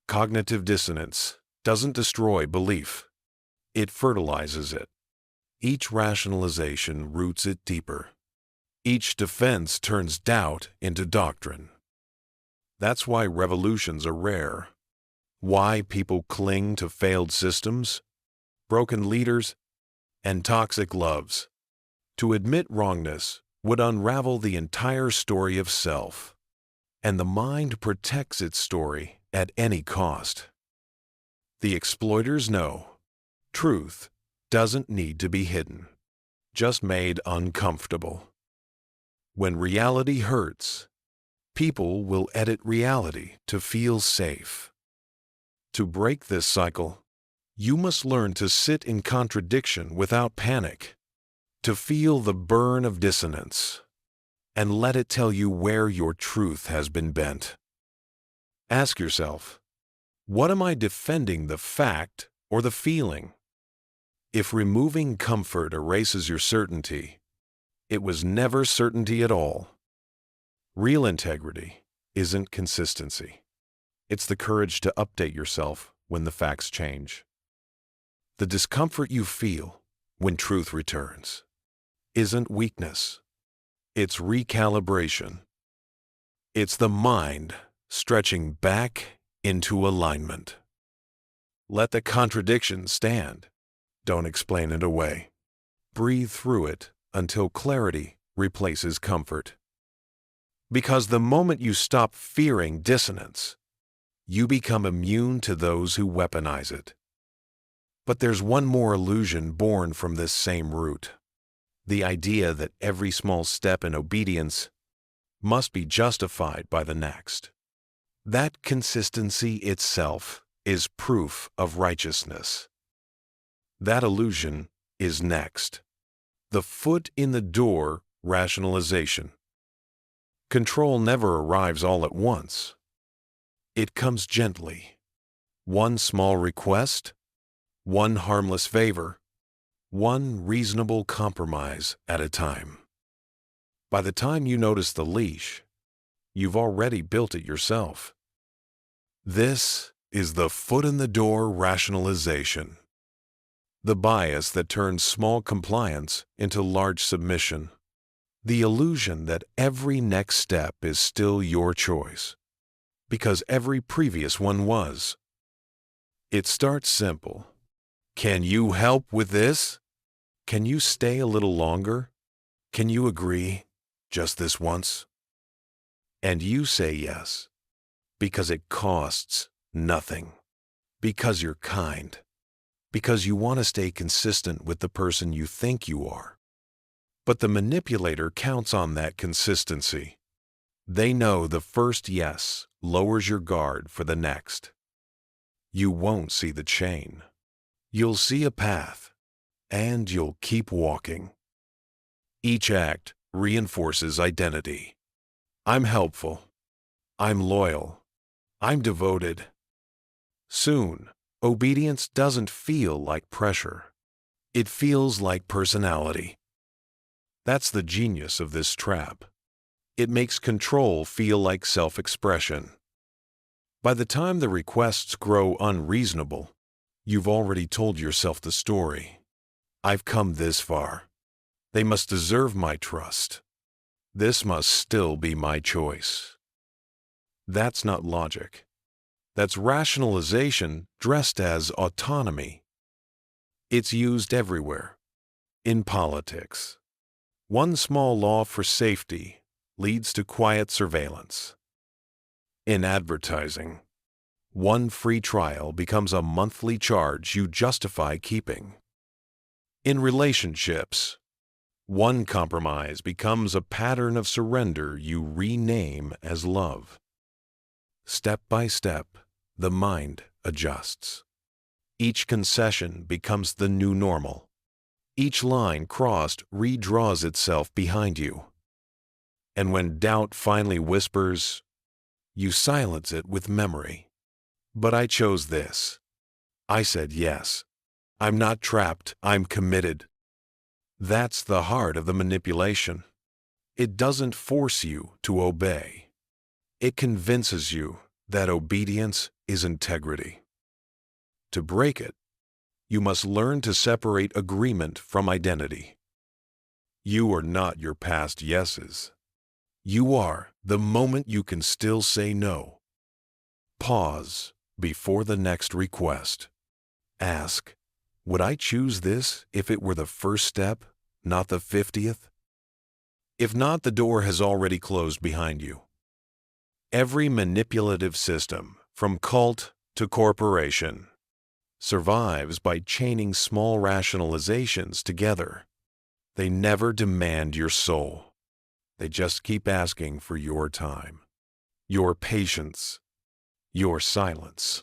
[SPEAKER 1] Cognitive dissonance doesn't destroy belief. It fertilizes it. Each rationalization roots it deeper. Each defense turns doubt into doctrine. That's why revolutions are rare. Why people cling to failed systems, broken leaders, and toxic loves. To admit wrongness would unravel the entire story of self, and the mind protects its story at any cost. The exploiters know truth doesn't need to be hidden, just made uncomfortable. When reality hurts, people will edit reality to feel safe. To break this cycle, you must learn to sit in contradiction without panic, to feel the burn of dissonance, and let it tell you where your truth has been bent. Ask yourself, what am I defending, the fact or the feeling? If removing comfort erases your certainty, it was never certainty at all. Real integrity isn't consistency. It's the courage to update yourself when the facts change. The discomfort you feel when truth returns isn't weakness. It's recalibration. It's the mind stretching back into alignment. Let the contradiction stand. Don't explain it away. Breathe through it until clarity replaces comfort. Because the moment you stop fearing dissonance, you become immune to those who weaponize it. But there's one more illusion born from this same root: the idea that every small step in obedience must be justified by the next. That consistency itself is proof of righteousness. That illusion is next. The foot in the door rationalization. Control never arrives all at once. It comes gently. One small request, one harmless favor, one reasonable compromise at a time. By the time you notice the leash, you've already built it yourself. This is the foot in the door rationalization. The bias that turns small compliance into large submission. The illusion that every next step is still your choice, because every previous one was. It starts simple. Can you help with this? Can you stay a little longer? Can you agree, just this once? And you say yes, because it costs nothing, because you're kind, because you want to stay consistent with the person you think you are. But the manipulator counts on that consistency. They know the first yes lowers your guard for the next. You won't see the chain. You'll see a path, and you'll keep walking. Each act reinforces identity. I'm helpful. I'm loyal. I'm devoted. Soon, obedience doesn't feel like pressure. It feels like personality. That's the genius of this trap. It makes control feel like self-expression. By the time the requests grow unreasonable, you've already told yourself the story. I've come this far. They must deserve my trust. This must still be my choice. That's not logic. That's rationalization dressed as autonomy. It's used everywhere. In politics, one small law for safety leads to quiet surveillance. In advertising, one free trial becomes a monthly charge you justify keeping. In relationships, one compromise becomes a pattern of surrender you rename as love. Step by step, the mind adjusts. Each concession becomes the new normal. Each line crossed redraws itself behind you. And when doubt finally whispers, you silence it with memory. But I chose this. I said yes. I'm not trapped, I'm committed. That's the heart of the manipulation. It doesn't force you to obey. It convinces you that obedience is integrity. To break it, you must learn to separate agreement from identity. You are not your past yeses. You are the moment you can still say no. Pause before the next request. Ask, would I choose this if it were the first step, not the 50th? If not, the door has already closed behind you. Every manipulative system, from cult to corporation, survives by chaining small rationalizations together. They never demand your soul. They just keep asking for your time, your patience, your silence,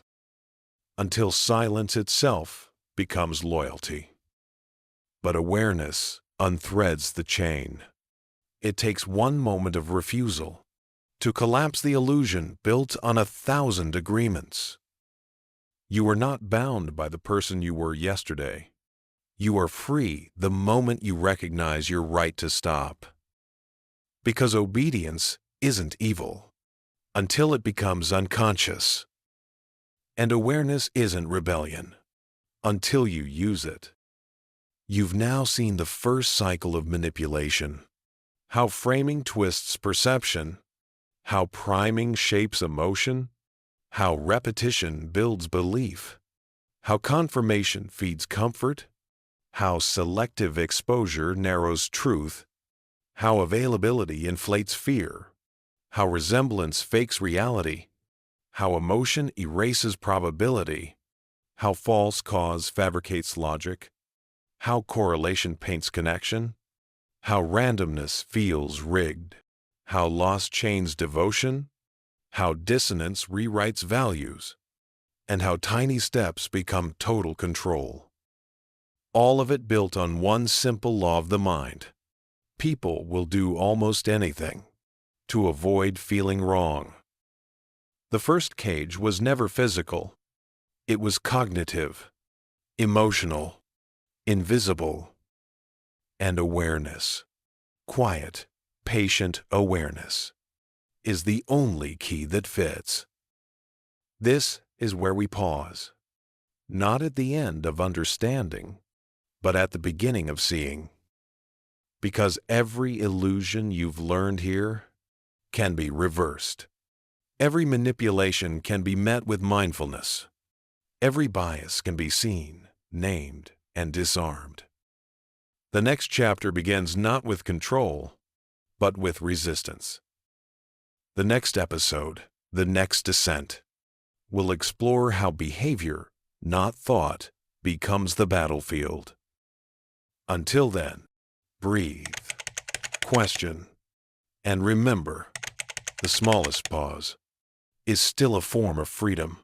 [SPEAKER 1] until silence itself becomes loyalty. But awareness unthreads the chain. It takes one moment of refusal to collapse the illusion built on 1,000 agreements. You are not bound by the person you were yesterday. You are free the moment you recognize your right to stop. Because obedience isn't evil until it becomes unconscious. And awareness isn't rebellion until you use it. You've now seen the first cycle of manipulation. How framing twists perception, how priming shapes emotion, how repetition builds belief, how confirmation feeds comfort, how selective exposure narrows truth, how availability inflates fear, how resemblance fakes reality, how emotion erases probability, how false cause fabricates logic, how correlation paints connection, how randomness feels rigged, how loss chains devotion, how dissonance rewrites values, and how tiny steps become total control. All of it built on one simple law of the mind. People will do almost anything to avoid feeling wrong. The first cage was never physical. It was cognitive, emotional, invisible, and awareness. Quiet, patient awareness is the only key that fits. This is where we pause, not at the end of understanding, but at the beginning of seeing. Because every illusion you've learned here can be reversed. Every manipulation can be met with mindfulness. Every bias can be seen, named, and disarmed. The next chapter begins not with control, but with resistance. The next episode, the next descent, will explore how behavior, not thought, becomes the battlefield. Until then, breathe, question, and remember, the smallest pause is still a form of freedom.